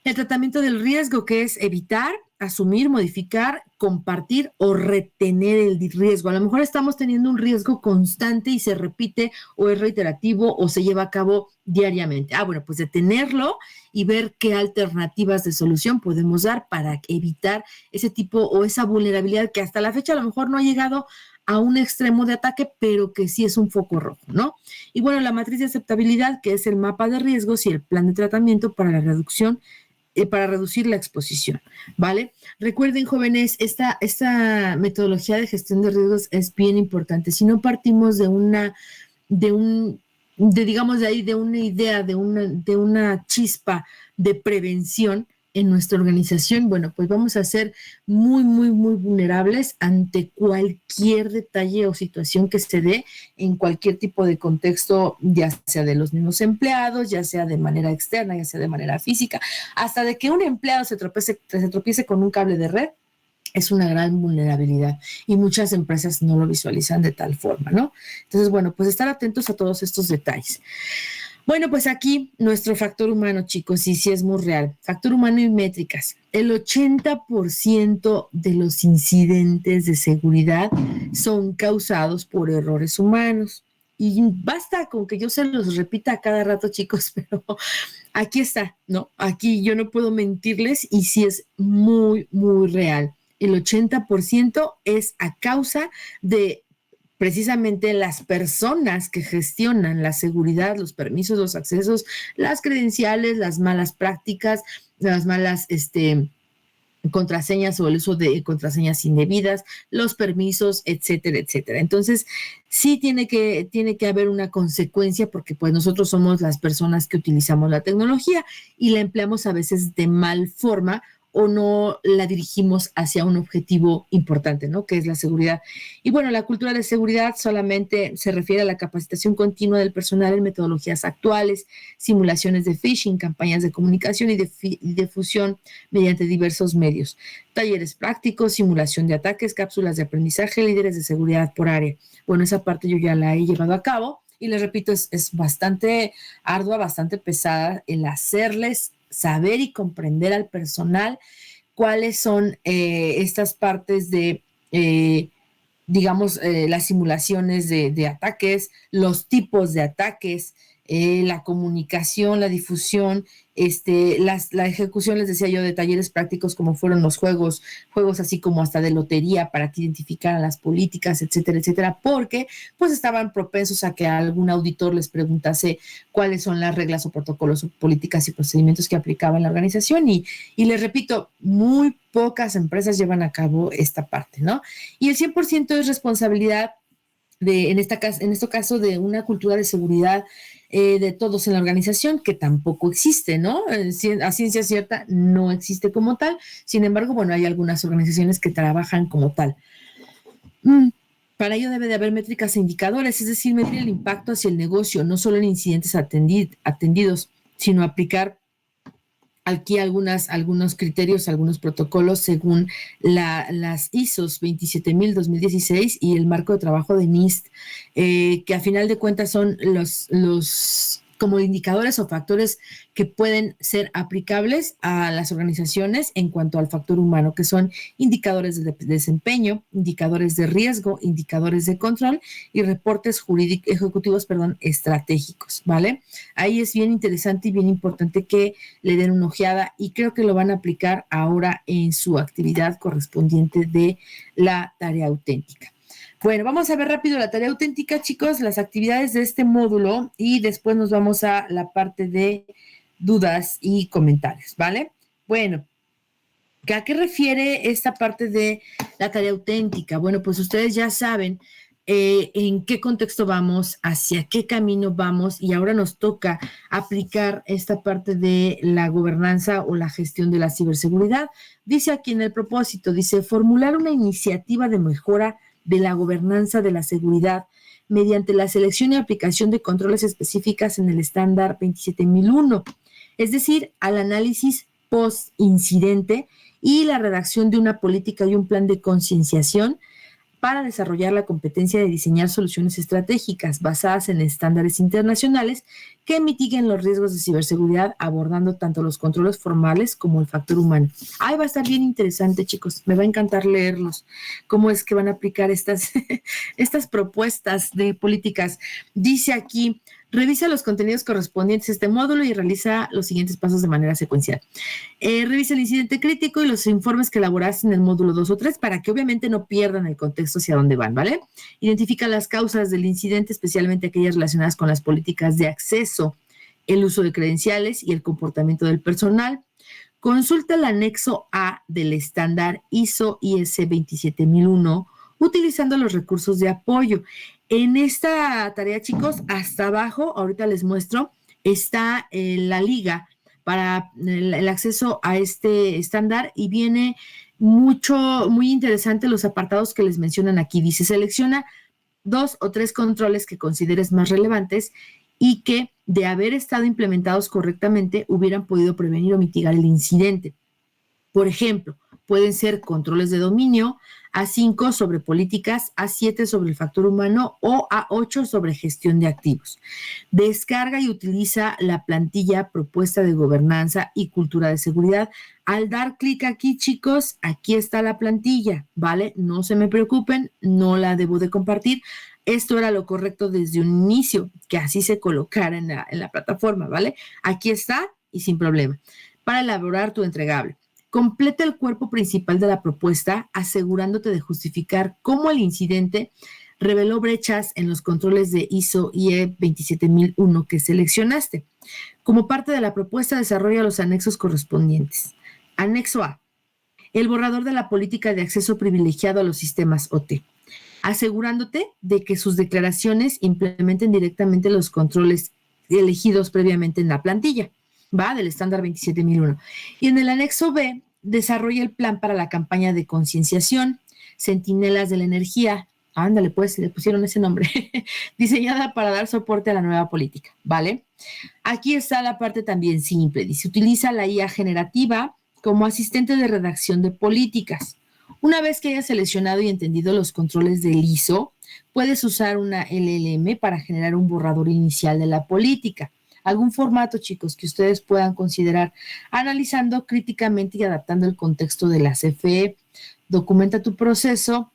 El tratamiento del riesgo, que es evitar, asumir, modificar, compartir o retener el riesgo. A lo mejor estamos teniendo un riesgo constante y se repite o es reiterativo o se lleva a cabo diariamente. Bueno, pues detenerlo y ver qué alternativas de solución podemos dar para evitar ese tipo o esa vulnerabilidad que hasta la fecha a lo mejor no ha llegado a un extremo de ataque, pero que sí es un foco rojo, ¿no? Y bueno, la matriz de aceptabilidad, que es el mapa de riesgos y el plan de tratamiento para la reducción, para reducir la exposición, ¿vale? Recuerden, jóvenes, esta metodología de gestión de riesgos es bien importante. Si no partimos de una idea, de una chispa de prevención en nuestra organización, bueno, pues vamos a ser muy, muy, muy vulnerables ante cualquier detalle o situación que se dé en cualquier tipo de contexto, ya sea de los mismos empleados, ya sea de manera externa, ya sea de manera física, hasta de que un empleado se tropiece con un cable de red. Es una gran vulnerabilidad y muchas empresas no lo visualizan de tal forma, ¿no? Entonces, bueno, pues estar atentos a todos estos detalles. Bueno, pues aquí nuestro factor humano, chicos, sí es muy real. Factor humano y métricas. El 80% de los incidentes de seguridad son causados por errores humanos. y basta con que yo se los repita a cada rato, chicos, pero aquí está, ¿no? Aquí yo no puedo mentirles y sí es muy, muy real. El 80% es a causa de precisamente las personas que gestionan la seguridad, los permisos, los accesos, las credenciales, las malas prácticas, las malas contraseñas o el uso de contraseñas indebidas, los permisos, etcétera, etcétera. Entonces, sí tiene que haber una consecuencia porque pues nosotros somos las personas que utilizamos la tecnología y la empleamos a veces de mal forma o no la dirigimos hacia un objetivo importante, ¿no? Que es la seguridad. Y bueno, la cultura de seguridad solamente se refiere a la capacitación continua del personal en metodologías actuales, simulaciones de phishing, campañas de comunicación y de difusión mediante diversos medios, talleres prácticos, simulación de ataques, cápsulas de aprendizaje, líderes de seguridad por área. Bueno, esa parte yo ya la he llevado a cabo y les repito, es bastante ardua, bastante pesada el hacerles saber y comprender al personal cuáles son estas partes de, digamos, las simulaciones de ataques, los tipos de ataques, la comunicación, la difusión, la ejecución, les decía yo, de talleres prácticos como fueron los juegos así como hasta de lotería para que identificaran las políticas, etcétera, etcétera, porque pues estaban propensos a que algún auditor les preguntase cuáles son las reglas o protocolos o políticas y procedimientos que aplicaba en la organización y les repito, muy pocas empresas llevan a cabo esta parte, ¿no? Y el 100% es responsabilidad en este caso de una cultura de seguridad de todos en la organización, que tampoco existe, ¿no? A ciencia cierta no existe como tal, sin embargo, bueno, hay algunas organizaciones que trabajan como tal. Para ello debe de haber métricas e indicadores, es decir, medir el impacto hacia el negocio, no solo en incidentes atendidos, sino aplicar aquí algunos criterios, algunos protocolos según las ISOs 27000 2016 y el marco de trabajo de NIST, que a final de cuentas son los como indicadores o factores que pueden ser aplicables a las organizaciones en cuanto al factor humano, que son indicadores de desempeño, indicadores de riesgo, indicadores de control y reportes ejecutivos estratégicos, ¿vale? Ahí es bien interesante y bien importante que le den una ojeada y creo que lo van a aplicar ahora en su actividad correspondiente de la tarea auténtica. Bueno, vamos a ver rápido la tarea auténtica, chicos, las actividades de este módulo y después nos vamos a la parte de dudas y comentarios, ¿vale? Bueno, ¿a qué refiere esta parte de la tarea auténtica? Bueno, pues ustedes ya saben en qué contexto vamos, hacia qué camino vamos y ahora nos toca aplicar esta parte de la gobernanza o la gestión de la ciberseguridad. Dice aquí en el propósito, dice formular una iniciativa de mejora de la gobernanza de la seguridad mediante la selección y aplicación de controles específicas en el estándar 27001, es decir, al análisis post-incidente y la redacción de una política y un plan de concienciación para desarrollar la competencia de diseñar soluciones estratégicas basadas en estándares internacionales que mitiguen los riesgos de ciberseguridad, abordando tanto los controles formales como el factor humano. Ahí va a estar bien interesante, chicos. Me va a encantar leerlos. Cómo es que van a aplicar estas propuestas de políticas. Dice aquí, revisa los contenidos correspondientes a este módulo y realiza los siguientes pasos de manera secuencial. Revisa el incidente crítico y los informes que elaboraste en el módulo 2 o 3 para que obviamente no pierdan el contexto hacia dónde van, ¿vale? Identifica las causas del incidente, especialmente aquellas relacionadas con las políticas de acceso, el uso de credenciales y el comportamiento del personal. Consulta el anexo A del estándar ISO/IEC 27001 utilizando los recursos de apoyo. En esta tarea, chicos, hasta abajo, ahorita les muestro, está la liga para el acceso a este estándar y viene muy interesante los apartados que les mencionan aquí. Dice, selecciona 2 o 3 controles que consideres más relevantes y que, de haber estado implementados correctamente, hubieran podido prevenir o mitigar el incidente. Por ejemplo, pueden ser controles de dominio, A5 sobre políticas, A7 sobre el factor humano o A8 sobre gestión de activos. Descarga y utiliza la plantilla propuesta de gobernanza y cultura de seguridad. Al dar clic aquí, chicos, aquí está la plantilla, ¿vale? No se me preocupen, no la debo de compartir. esto era lo correcto desde un inicio, que así se colocara en la plataforma, ¿vale? Aquí está y sin problema. Para elaborar tu entregable, completa el cuerpo principal de la propuesta, asegurándote de justificar cómo el incidente reveló brechas en los controles de ISO IE 27001 que seleccionaste. Como parte de la propuesta, desarrolla los anexos correspondientes. Anexo A. El borrador de la política de acceso privilegiado a los sistemas OT, asegurándote de que sus declaraciones implementen directamente los controles elegidos previamente en la plantilla, ¿va? Del estándar 27001. Y en el anexo B, desarrolla el plan para la campaña de concienciación, Centinelas de la Energía, ándale pues, le pusieron ese nombre, diseñada para dar soporte a la nueva política, ¿vale? Aquí está la parte también simple, dice, utiliza la IA generativa como asistente de redacción de políticas. Una vez que hayas seleccionado y entendido los controles del ISO, puedes usar una LLM para generar un borrador inicial de la política. Algún formato, chicos, que ustedes puedan considerar, analizando críticamente y adaptando el contexto de la CFE. Documenta tu proceso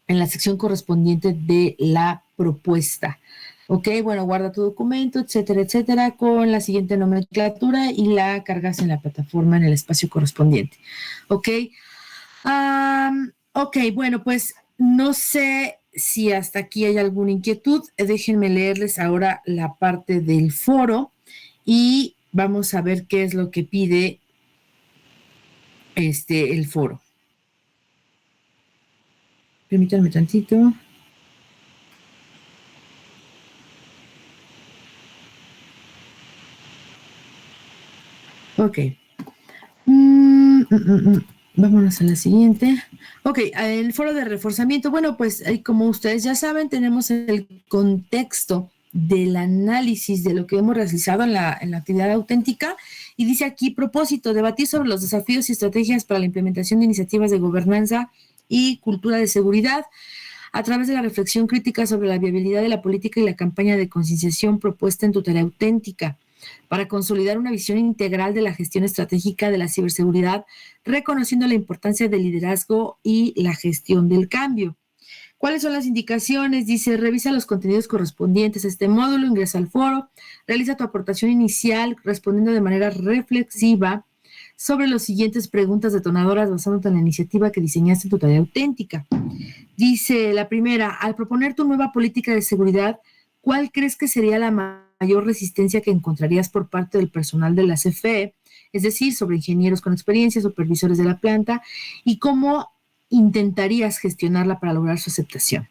en la sección correspondiente de la propuesta. Ok, bueno, guarda tu documento, etcétera, etcétera, con la siguiente nomenclatura y la cargas en la plataforma en el espacio correspondiente. Ok. Ok, bueno, pues no sé si hasta aquí hay alguna inquietud. Déjenme leerles ahora la parte del foro y vamos a ver qué es lo que pide el foro. Permítanme tantito. Ok. Vámonos a la siguiente. Ok, el foro de reforzamiento. Bueno, pues como ustedes ya saben, tenemos el contexto del análisis de lo que hemos realizado en la actividad auténtica y dice aquí, propósito, debatir sobre los desafíos y estrategias para la implementación de iniciativas de gobernanza y cultura de seguridad a través de la reflexión crítica sobre la viabilidad de la política y la campaña de concienciación propuesta en tu tarea auténtica para consolidar una visión integral de la gestión estratégica de la ciberseguridad, reconociendo la importancia del liderazgo y la gestión del cambio. ¿Cuáles son las indicaciones? Dice, revisa los contenidos correspondientes a este módulo, ingresa al foro, realiza tu aportación inicial respondiendo de manera reflexiva sobre las siguientes preguntas detonadoras basándote en la iniciativa que diseñaste en tu tarea auténtica. Dice la primera, al proponer tu nueva política de seguridad, ¿cuál crees que sería la mayor resistencia que encontrarías por parte del personal de la CFE? Es decir, sobre ingenieros con experiencia, supervisores de la planta, y cómo intentarías gestionarla para lograr su aceptación.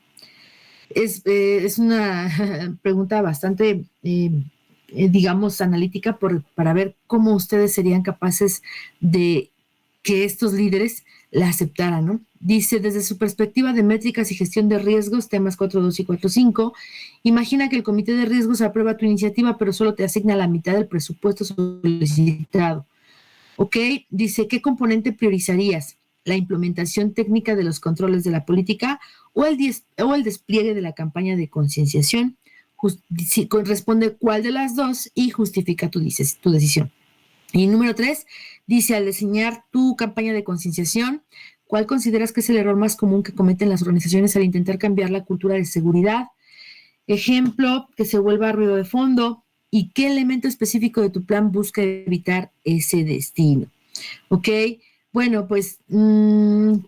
Es una pregunta bastante, digamos, analítica para ver cómo ustedes serían capaces de que estos líderes la aceptaran, ¿no? Dice, desde su perspectiva de métricas y gestión de riesgos, temas 4.2 y 4.5, imagina que el comité de riesgos aprueba tu iniciativa, pero solo te asigna la mitad del presupuesto solicitado. ¿Ok? Dice, ¿qué componente priorizarías? ¿La implementación técnica de los controles de la política o el despliegue de la campaña de concienciación? Responde cuál de las dos y justifica tu decisión. Y número 3, dice, al diseñar tu campaña de concienciación, ¿cuál consideras que es el error más común que cometen las organizaciones al intentar cambiar la cultura de seguridad? Ejemplo, que se vuelva ruido de fondo. ¿Y qué elemento específico de tu plan busca evitar ese destino? ¿Ok? Bueno, pues,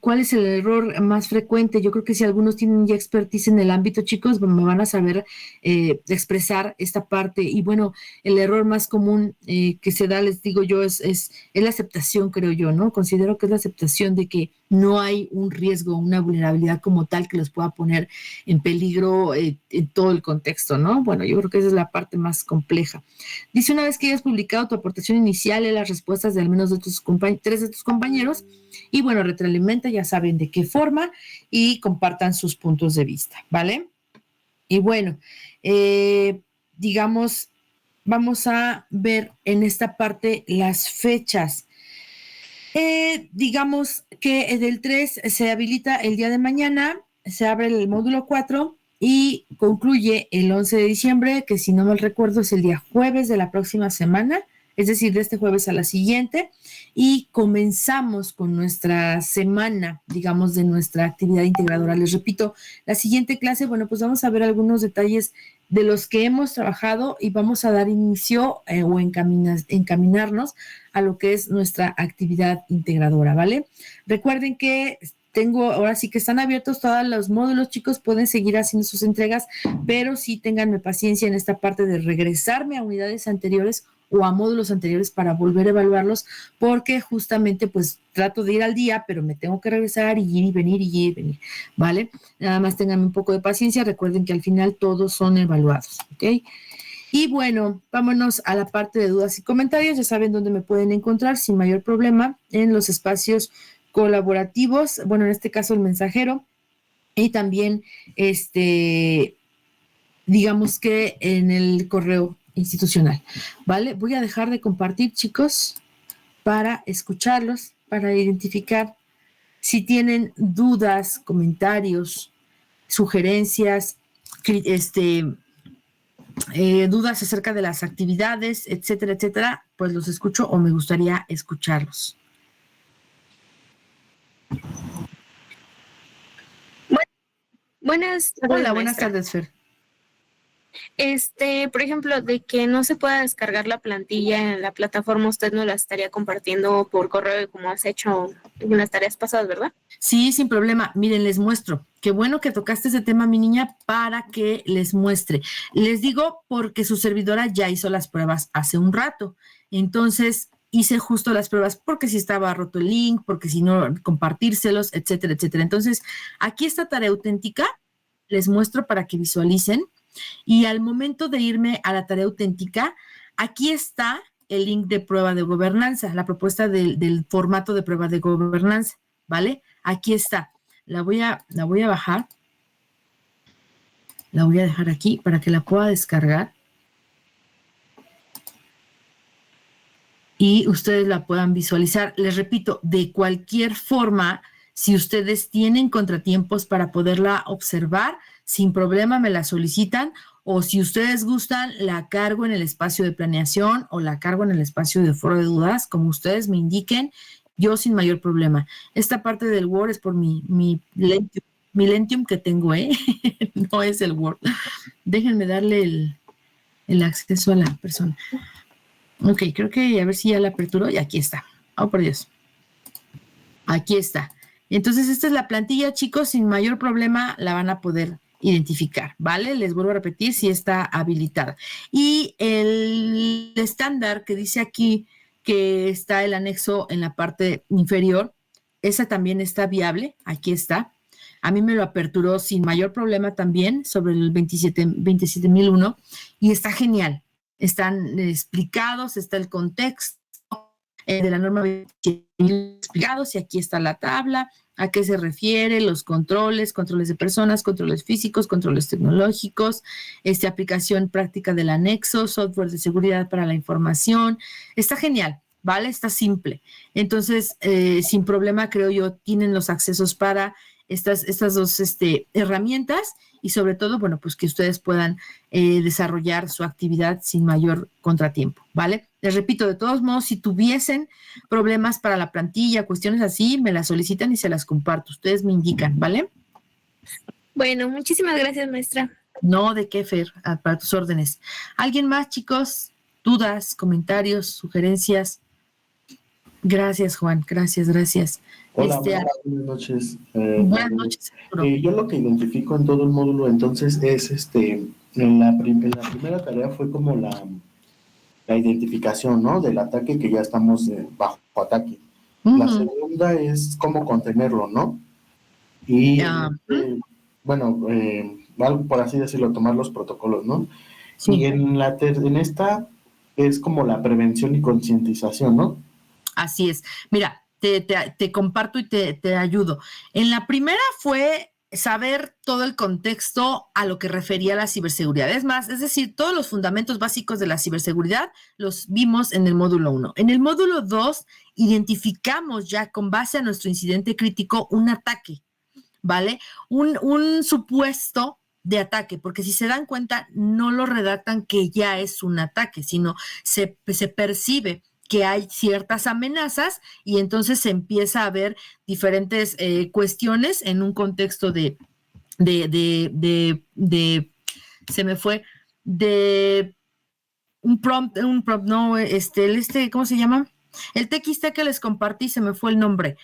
¿cuál es el error más frecuente? Yo creo que si algunos tienen ya expertise en el ámbito, chicos, me van a saber expresar esta parte. Y bueno, el error más común que se da, les digo yo, es la aceptación, creo yo, ¿no? Considero que es la aceptación de que no hay un riesgo, una vulnerabilidad como tal que los pueda poner en peligro en todo el contexto, ¿no? Bueno, yo creo que esa es la parte más compleja. Dice, una vez que hayas publicado tu aportación inicial y las respuestas de al menos 3 de tus compañeros, y bueno, retroalimenta, ya saben de qué forma, y compartan sus puntos de vista, ¿vale? Y bueno, digamos, vamos a ver en esta parte las fechas. Digamos que del 3 se habilita el día de mañana, se abre el módulo 4 y concluye el 11 de diciembre, que si no mal recuerdo es el día jueves de la próxima semana, es decir, de este jueves a la siguiente, y comenzamos con nuestra semana, digamos, de nuestra actividad integradora. Les repito, la siguiente clase, bueno, pues vamos a ver algunos detalles de los que hemos trabajado y vamos a dar inicio o encaminarnos a lo que es nuestra actividad integradora, ¿vale? Recuerden que ahora sí que están abiertos todos los módulos, chicos, pueden seguir haciendo sus entregas, pero sí ténganme paciencia en esta parte de regresarme a unidades anteriores o a módulos anteriores para volver a evaluarlos, porque justamente pues trato de ir al día, pero me tengo que regresar y ir y venir, ¿vale? Nada más ténganme un poco de paciencia, recuerden que al final todos son evaluados, ¿ok? Y bueno, vámonos a la parte de dudas y comentarios, ya saben dónde me pueden encontrar sin mayor problema en los espacios colaborativos, bueno, en este caso el mensajero, y también digamos que en el correo institucional, ¿vale? Voy a dejar de compartir, chicos, para escucharlos, para identificar si tienen dudas, comentarios, sugerencias, dudas acerca de las actividades, etcétera, etcétera, pues los escucho o me gustaría escucharlos. Buenas tardes. Hola, buenas tardes, Fer. Por ejemplo, de que no se pueda descargar la plantilla en la plataforma, usted no la estaría compartiendo por correo como has hecho en las tareas pasadas, ¿verdad? Sí, sin problema. Miren, les muestro. Qué bueno que tocaste ese tema, mi niña, para que les muestre. Les digo porque su servidora ya hizo las pruebas hace un rato. Entonces, hice justo las pruebas porque si estaba roto el link, porque si no, compartírselos, etcétera, etcétera. Entonces, aquí está tarea auténtica. Les muestro para que visualicen. Y al momento de irme a la tarea auténtica, aquí está el link de prueba de gobernanza, la propuesta del formato de prueba de gobernanza, ¿vale? Aquí está. La voy a bajar. La voy a dejar aquí para que la pueda descargar. Y ustedes la puedan visualizar. Les repito, de cualquier forma, si ustedes tienen contratiempos para poderla observar, sin problema me la solicitan, o si ustedes gustan, la cargo en el espacio de planeación o la cargo en el espacio de foro de dudas, como ustedes me indiquen, yo sin mayor problema. Esta parte del Word es por mi Lentium que tengo, no es el Word. Déjenme darle el acceso a la persona. Ok, creo que a ver si ya la aperturó y aquí está. Oh, por Dios. Aquí está. Entonces, esta es la plantilla, chicos, sin mayor problema la van a poder identificar, ¿vale? Les vuelvo a repetir si está habilitada. Y el estándar que dice aquí que está el anexo en la parte inferior, esa también está viable, aquí está. A mí me lo aperturó sin mayor problema también sobre el 27001 y está genial. Están explicados, está el contexto de la norma 27000 explicados y aquí está la tabla, a qué se refiere, los controles de personas, controles físicos, controles tecnológicos, aplicación práctica del anexo, software de seguridad para la información. Está genial, ¿vale? Está simple. Entonces, sin problema, creo yo, tienen los accesos para estas dos herramientas y sobre todo, bueno, pues que ustedes puedan desarrollar su actividad sin mayor contratiempo, ¿vale? Les repito, de todos modos, si tuviesen problemas para la plantilla, cuestiones así, me las solicitan y se las comparto. Ustedes me indican, ¿vale? Bueno, muchísimas gracias, maestra. No, ¿de qué, Fer? Para tus órdenes. ¿Alguien más, chicos? ¿Dudas, comentarios, sugerencias? Gracias, Juan. Gracias. Hola, buenas noches. Buenas noches. Yo lo que identifico en todo el módulo, entonces, es en la primera tarea fue como la identificación, ¿no? Del ataque que ya estamos bajo ataque. La segunda es cómo contenerlo, ¿no? Y, algo por así decirlo, tomar los protocolos, ¿no? Sí. Y en esta es como la prevención y concientización, ¿no? Así es. Mira, te comparto y te ayudo. En la primera fue saber todo el contexto a lo que refería la ciberseguridad. Es más, es decir, todos los fundamentos básicos de la ciberseguridad los vimos en el módulo 1. En el módulo 2 identificamos ya con base a nuestro incidente crítico un ataque, ¿vale? Un supuesto de ataque, porque si se dan cuenta, no lo redactan que ya es un ataque, sino se percibe que hay ciertas amenazas y entonces se empieza a ver diferentes cuestiones en un contexto se me fue, de un prompt, no, ¿cómo se llama? El TXT que les compartí, se me fue el nombre,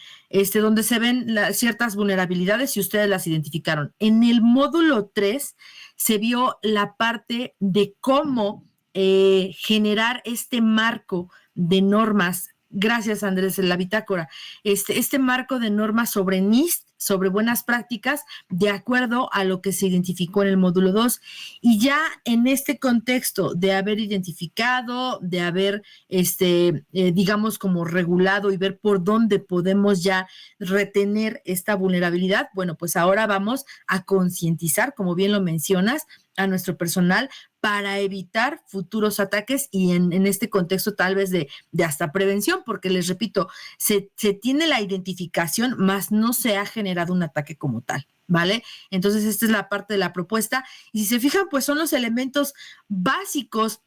donde se ven ciertas vulnerabilidades y ustedes las identificaron. En el módulo 3 se vio la parte de cómo generar este marco de normas. Gracias, Andrés, en la bitácora. Este marco de normas sobre NIST, sobre buenas prácticas, de acuerdo a lo que se identificó en el módulo 2. Y ya en este contexto de haber identificado, de haber, digamos, como regulado y ver por dónde podemos ya retener esta vulnerabilidad, bueno, pues ahora vamos a concientizar, como bien lo mencionas, a nuestro personal para evitar futuros ataques y en este contexto tal vez de hasta prevención, porque les repito, se tiene la identificación, más no se ha generado un ataque como tal, ¿vale? Entonces esta es la parte de la propuesta y si se fijan, pues son los elementos básicos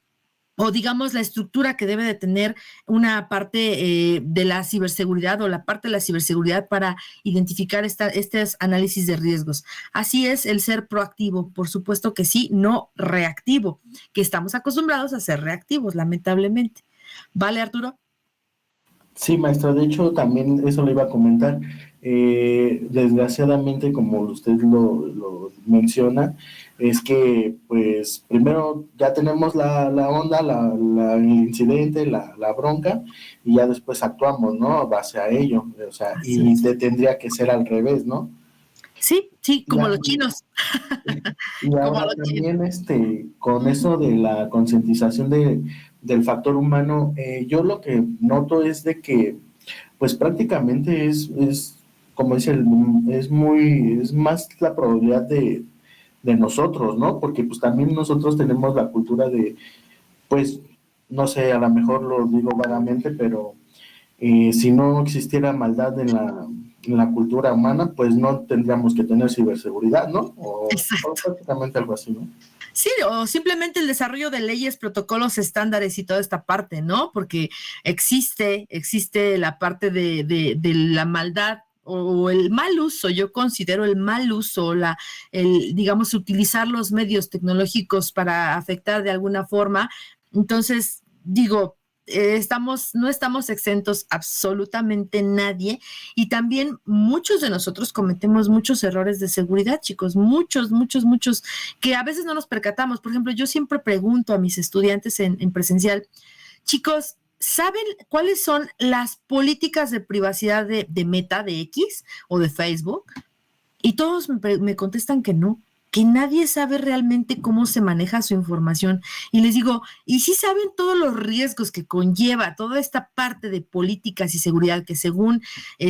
o digamos la estructura que debe de tener una parte de la ciberseguridad o la parte de la ciberseguridad para identificar estos análisis de riesgos. Así es el ser proactivo, por supuesto que sí, no reactivo, que estamos acostumbrados a ser reactivos, lamentablemente. ¿Vale, Arturo? Sí, maestra, de hecho también eso le iba a comentar. Desgraciadamente, como usted lo menciona, es que pues primero ya tenemos la onda, el incidente, la bronca, y ya después actuamos, ¿no? A base a ello, o sea, y tendría que ser al revés, ¿no? Sí, como los chinos. Y ahora también con eso de la concientización del factor humano, yo lo que noto es de que pues prácticamente es como dice, es más la probabilidad de nosotros, ¿no? Porque pues también nosotros tenemos la cultura de, pues, no sé, a lo mejor lo digo vagamente, pero si no existiera maldad en la cultura humana, pues no tendríamos que tener ciberseguridad, ¿no? O prácticamente algo así, ¿no? Sí, o simplemente el desarrollo de leyes, protocolos, estándares y toda esta parte, ¿no? Porque existe la parte de la maldad o el mal uso, yo considero el mal uso, digamos, utilizar los medios tecnológicos para afectar de alguna forma. Entonces, digo, no estamos exentos absolutamente nadie y también muchos de nosotros cometemos muchos errores de seguridad, chicos, muchos, que a veces no nos percatamos. Por ejemplo, yo siempre pregunto a mis estudiantes en presencial, chicos, ¿saben cuáles son las políticas de privacidad de Meta, de X o de Facebook? Y todos me contestan que no, que nadie sabe realmente cómo se maneja su información. Y les digo, ¿y si saben todos los riesgos que conlleva toda esta parte de políticas y seguridad que según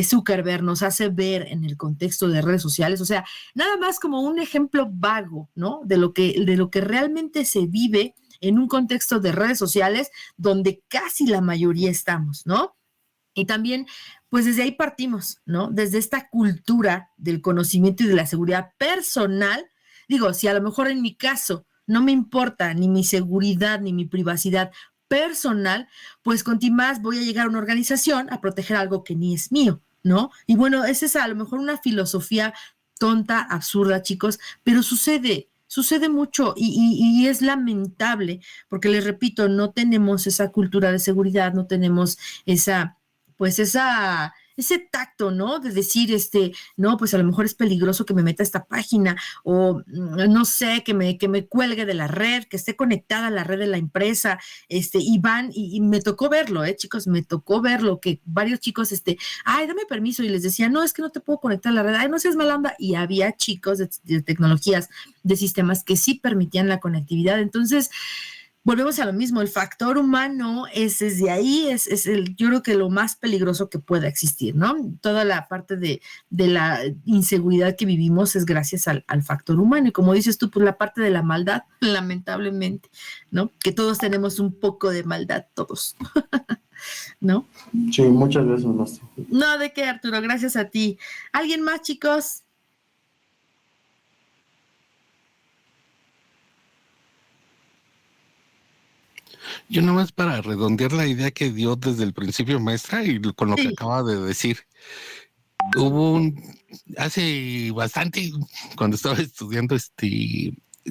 Zuckerberg nos hace ver en el contexto de redes sociales? O sea, nada más como un ejemplo vago, ¿no? De lo que realmente se vive en un contexto de redes sociales donde casi la mayoría estamos, ¿no? Y también, pues desde ahí partimos, ¿no? Desde esta cultura del conocimiento y de la seguridad personal. Digo, si a lo mejor en mi caso no me importa ni mi seguridad ni mi privacidad personal, pues con más voy a llegar a una organización a proteger algo que ni es mío, ¿no? Y bueno, esa es a lo mejor una filosofía tonta, absurda, chicos, pero sucede mucho y es lamentable porque les repito, no tenemos esa cultura de seguridad, no tenemos ese tacto, ¿no? De decir, no, pues a lo mejor es peligroso que me meta a esta página o no sé, que me cuelgue de la red, que esté conectada a la red de la empresa, y van, y me tocó verlo, chicos, me tocó verlo, que varios chicos, ay, dame permiso, y les decía, no, es que no te puedo conectar a la red, ay, no seas mala onda, y había chicos de tecnologías, de sistemas que sí permitían la conectividad. Entonces, volvemos a lo mismo, el factor humano es desde ahí, yo creo que lo más peligroso que pueda existir, ¿no? Toda la parte de la inseguridad que vivimos es gracias al factor humano. Y como dices tú, pues la parte de la maldad, lamentablemente, ¿no? Que todos tenemos un poco de maldad, todos, ¿no? Sí, muchas gracias, maestro. No, ¿de qué, Arturo? Gracias a ti. ¿Alguien más, chicos? Yo nomás para redondear la idea que dio desde el principio, maestra, y con lo que Sí. acaba de decir, hace bastante, cuando estaba estudiando,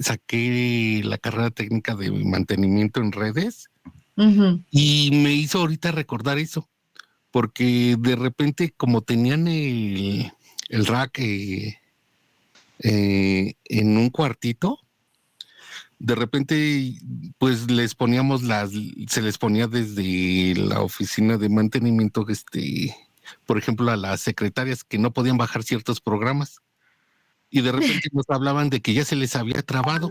saqué la carrera técnica de mantenimiento en redes Ujú. y me hizo ahorita recordar eso, porque de repente como tenían el rack en un cuartito, de repente pues se les ponía desde la oficina de mantenimiento, por ejemplo, a las secretarias que no podían bajar ciertos programas y de repente nos hablaban de que ya se les había trabado.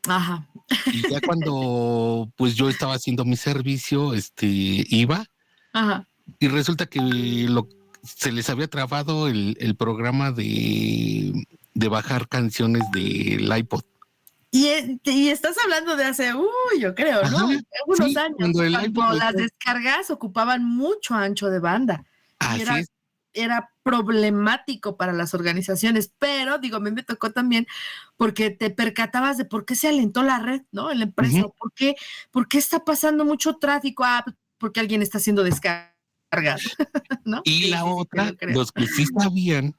Ajá. Y ya cuando pues yo estaba haciendo mi servicio, iba Ajá. y resulta que se les había trabado el programa de bajar canciones del iPod. Y estás hablando de hace, yo creo, ¿no? Ajá, Unos sí, años, cuando el iPod cuando las descargas ocupaban mucho ancho de banda. Y así es. era problemático para las organizaciones, pero digo, a mí me tocó también porque te percatabas de por qué se alentó la red, ¿no? En la empresa, Ujú. por qué está pasando mucho tráfico, porque alguien está haciendo descargas, ¿no? Y Sí, la sí, sí, te otra, lo creo. los que sí sabían,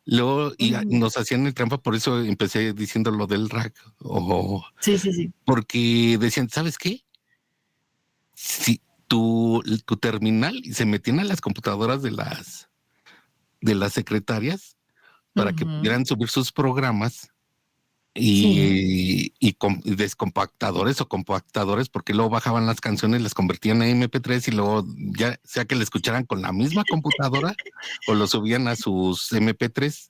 luego Ujú. nos hacían el trampa, por eso empecé diciendo lo del rack, Sí, sí, sí. porque decían, ¿sabes qué? Si tu terminal, y se metían a las computadoras de las secretarias para que Ujú. pudieran subir sus programas Sí, y descompactadores o compactadores, porque luego bajaban las canciones, las convertían a MP3 y luego ya sea que le escucharan con la misma computadora o lo subían a sus MP3.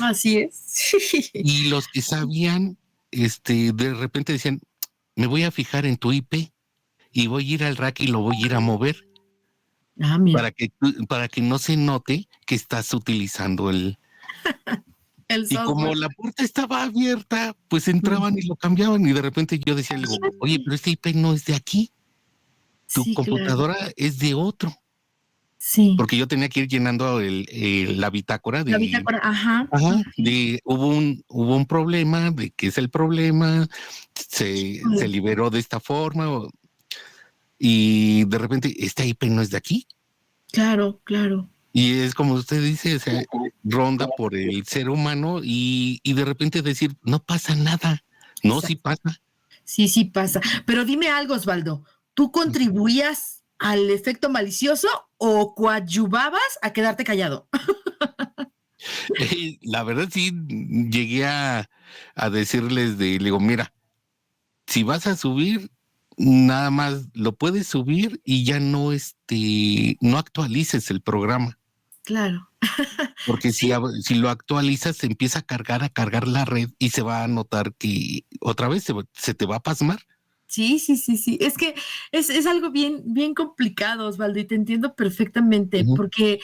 así es. Sí. Y los que sabían, de repente decían, me voy a fijar en tu IP y voy a ir al rack y lo voy a ir a mover Ah, mira, para que no se note que estás utilizando el Y como software. la puerta estaba abierta, pues Ujú. entraban y lo cambiaban y de repente yo decía, le digo, oye, pero este IP no es de aquí, tu Sí, claro. computadora es de otro, Sí. porque yo tenía que ir llenando la bitácora La de, bitácora, ajá. ajá, Ujú. hubo un problema, de qué es el problema, se Híjole. liberó de esta forma, y de repente, esta IP no es de aquí. Claro, claro. Y es como usted dice, o sea, ronda por el ser humano y de repente decir, no pasa nada. No, sí Exacto. pasa. Sí, sí pasa. Pero dime algo, Osvaldo. ¿Tú contribuías al efecto malicioso o coadyuvabas a quedarte callado? La verdad sí llegué a decirles le digo, mira, si vas a subir, nada más lo puedes subir y ya no actualices el programa, Claro. porque si, Sí, si lo actualizas se empieza a cargar la red y se va a notar que otra vez se te va a pasmar. sí, sí, sí, sí. Es que es algo bien, bien complicado, Osvaldo, y te entiendo perfectamente, Ujú. porque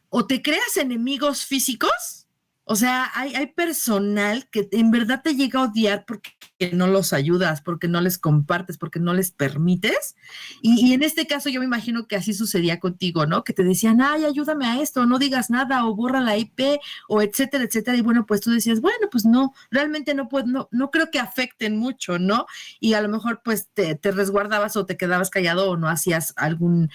o te creas enemigos físicos, o sea, hay personal que en verdad te llega a odiar porque no los ayudas, porque no les compartes, porque no les permites. Y en este caso yo me imagino que así sucedía contigo, ¿no? Que te decían, ay, ayúdame a esto, no digas nada, o borra la IP, o etcétera, etcétera. Y bueno, pues tú decías, bueno, pues no, realmente no puedo, no creo que afecten mucho, ¿no? Y a lo mejor pues te resguardabas o te quedabas callado o no hacías alguna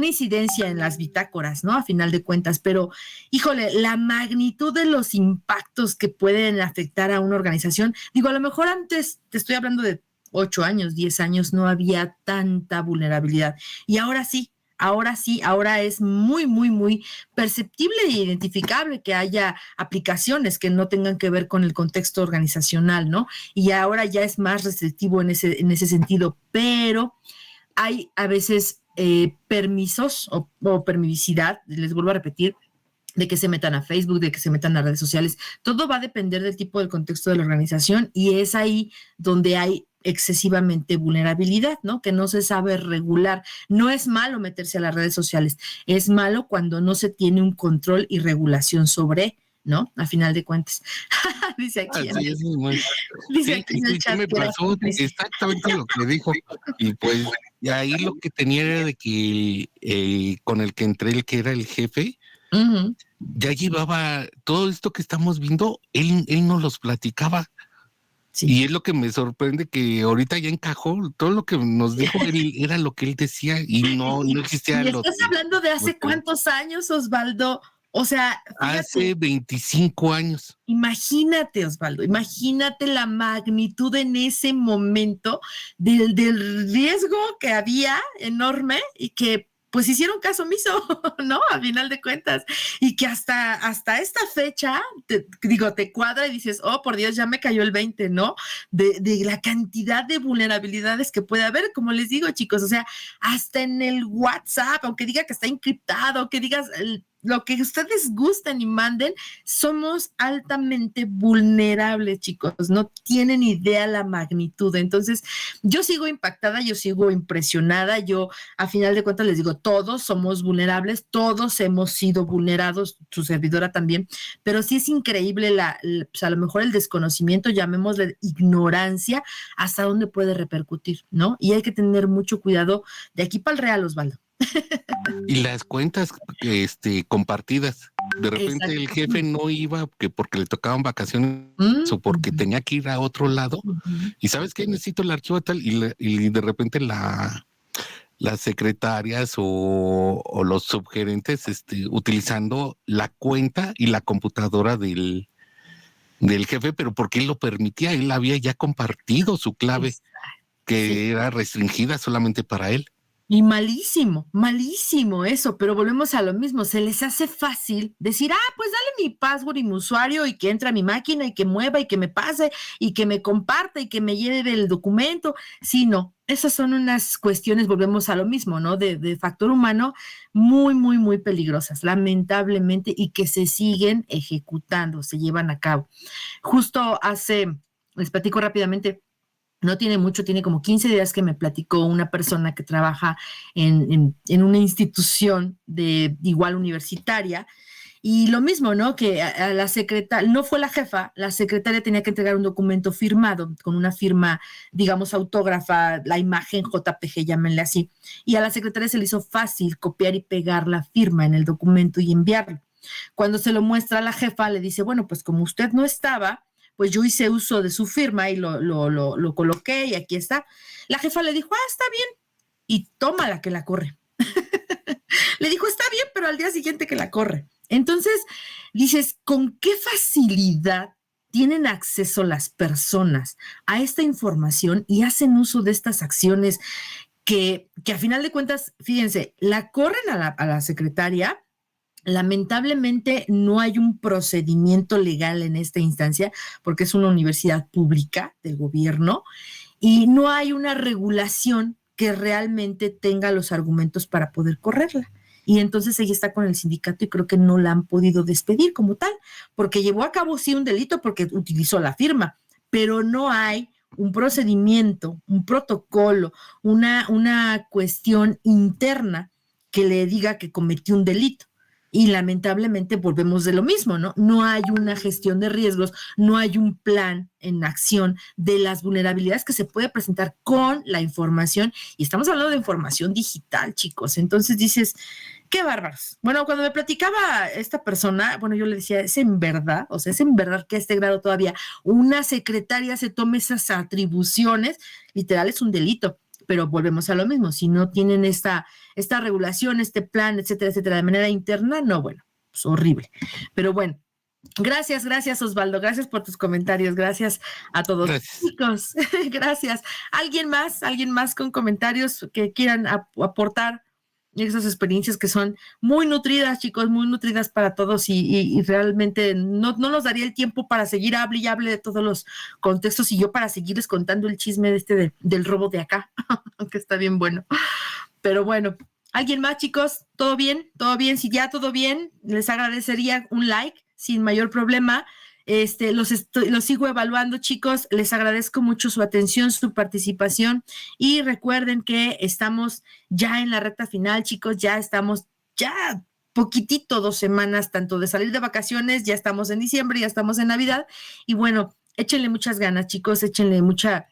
incidencia en las bitácoras, ¿no? A final de cuentas, pero híjole, la magnitud de los impactos que pueden afectar a una organización, digo, a lo mejor antes, te estoy hablando de 8 años, 10 años, no había tanta vulnerabilidad. Y ahora sí, ahora es muy, muy, muy perceptible e identificable que haya aplicaciones que no tengan que ver con el contexto organizacional, ¿no? Y ahora ya es más restrictivo en ese sentido, pero hay a veces permisos o permisividad, les vuelvo a repetir, de que se metan a Facebook, de que se metan a redes sociales. Todo va a depender del tipo del contexto de la organización y es ahí donde hay excesivamente vulnerabilidad, ¿no? Que no se sabe regular. No es malo meterse a las redes sociales, es malo cuando no se tiene un control y regulación sobre, ¿no? A final de cuentas. dice aquí en Así el, es, muy. dice Sí, aquí en el sí chat me que era pasó cómplice. exactamente lo que dijo. Y pues y ahí lo que tenía era de que con el que entré, el que era el jefe, Ujú. ya llevaba todo esto que estamos viendo, él nos los platicaba. Sí. Y es lo que me sorprende, que ahorita ya encajó todo lo que nos dijo él, era lo que él decía, y no existía Y lo estás hablando de hace cuántos años, Osvaldo. O sea, fíjate, hace 25 años. imagínate, Osvaldo, imagínate la magnitud en ese momento del riesgo que había enorme y que pues hicieron caso omiso, ¿no? A final de cuentas. Y que hasta esta fecha, te cuadra y dices, oh, por Dios, ya me cayó el 20, ¿no? De la cantidad de vulnerabilidades que puede haber, como les digo, chicos, o sea, hasta en el WhatsApp, aunque diga que está encriptado, que digas lo que ustedes gusten y manden, somos altamente vulnerables, chicos, no tienen idea la magnitud. Entonces, yo sigo impactada, yo sigo impresionada, yo a final de cuentas les digo, todos somos vulnerables, todos hemos sido vulnerados, su servidora también, pero sí es increíble pues a lo mejor el desconocimiento, llamémosle ignorancia, hasta dónde puede repercutir, ¿no? Y hay que tener mucho cuidado de aquí para el real, Osvaldo. Y las cuentas compartidas. De repente el jefe no iba porque le tocaban vacaciones o porque tenía que ir a otro lado. Y ¿sabes qué? Necesito el archivo tal. Y de repente las secretarias o los subgerentes utilizando la cuenta y la computadora del jefe, pero porque él lo permitía, él había ya compartido su clave, que era restringida solamente para él. Y malísimo eso, pero volvemos a lo mismo, se les hace fácil decir, pues dale mi password y mi usuario y que entre a mi máquina y que mueva y que me pase y que me comparta y que me lleve el documento. Sí, no, esas son unas cuestiones, volvemos a lo mismo, ¿no? De factor humano muy, muy, muy peligrosas, lamentablemente, y que se siguen ejecutando, se llevan a cabo. Justo les platico rápidamente, no tiene mucho, tiene como 15 días que me platicó una persona que trabaja en una institución de igual universitaria, y lo mismo, ¿no? Que a la secretaria, no fue la jefa, la secretaria tenía que entregar un documento firmado, con una firma, digamos, autógrafa, la imagen JPG, llámenle así, y a la secretaria se le hizo fácil copiar y pegar la firma en el documento y enviarlo. Cuando se lo muestra a la jefa, le dice, bueno, pues como usted no estaba, pues yo hice uso de su firma y lo coloqué y aquí está. La jefa le dijo, está bien, y tómala que la corre. Le dijo, está bien, pero al día siguiente que la corre. Entonces, dices, ¿con qué facilidad tienen acceso las personas a esta información y hacen uso de estas acciones que a final de cuentas, fíjense, la corren a la secretaria? Lamentablemente no hay un procedimiento legal en esta instancia porque es una universidad pública del gobierno y no hay una regulación que realmente tenga los argumentos para poder correrla. Y entonces ella está con el sindicato y creo que no la han podido despedir como tal, porque llevó a cabo sí un delito porque utilizó la firma, pero no hay un procedimiento, un protocolo, una cuestión interna que le diga que cometió un delito. Y lamentablemente volvemos de lo mismo, ¿no? No hay una gestión de riesgos, no hay un plan en acción de las vulnerabilidades que se puede presentar con la información. Y estamos hablando de información digital, chicos. Entonces dices, qué bárbaros. Bueno, cuando me platicaba esta persona, bueno, yo le decía, es en verdad, o sea, es en verdad que a este grado todavía una secretaria se tome esas atribuciones, literal es un delito. Pero volvemos a lo mismo, si no tienen esta regulación, este plan, etcétera, etcétera, de manera interna, no, bueno, pues horrible. Pero bueno, gracias Osvaldo, gracias por tus comentarios, gracias a todos. Gracias. Chicos, gracias. ¿Alguien más con comentarios que quieran aportar esas experiencias que son muy nutridas, chicos, muy nutridas para todos y realmente no nos daría el tiempo para seguir hable y hable de todos los contextos y yo para seguirles contando el chisme del robo de acá, aunque está bien bueno. Pero bueno, ¿alguien más, chicos? ¿Todo bien? ¿Todo bien? Si ya todo bien, les agradecería un like sin mayor problema. Los sigo evaluando, chicos. Les agradezco mucho su atención, su participación y recuerden que estamos ya en la recta final, chicos. Ya estamos poquitito 2 semanas tanto de salir de vacaciones, ya estamos en diciembre, ya estamos en Navidad y bueno, échenle muchas ganas, chicos, échenle mucha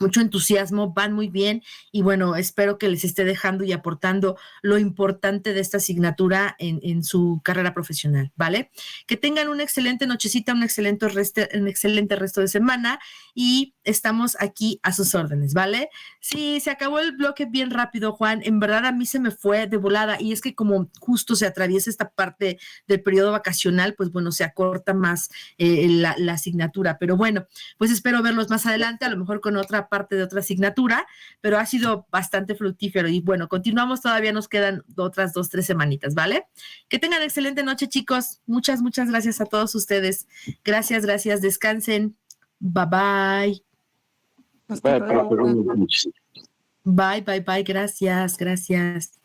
mucho entusiasmo, van muy bien y bueno, espero que les esté dejando y aportando lo importante de esta asignatura en su carrera profesional, ¿vale? Que tengan una excelente nochecita, un excelente resto de semana y estamos aquí a sus órdenes, ¿vale? Sí, se acabó el bloque bien rápido, Juan, en verdad a mí se me fue de volada y es que como justo se atraviesa esta parte del periodo vacacional, pues bueno, se acorta más la asignatura, pero bueno, pues espero verlos más adelante, a lo mejor con otra parte de otra asignatura, pero ha sido bastante fructífero y bueno, continuamos, todavía nos quedan otras 2-3 semanitas, ¿vale? Que tengan excelente noche, chicos. Muchas gracias a todos ustedes. Gracias, descansen. Bye, bye. Hasta luego. Muchísimas Bye, gracias.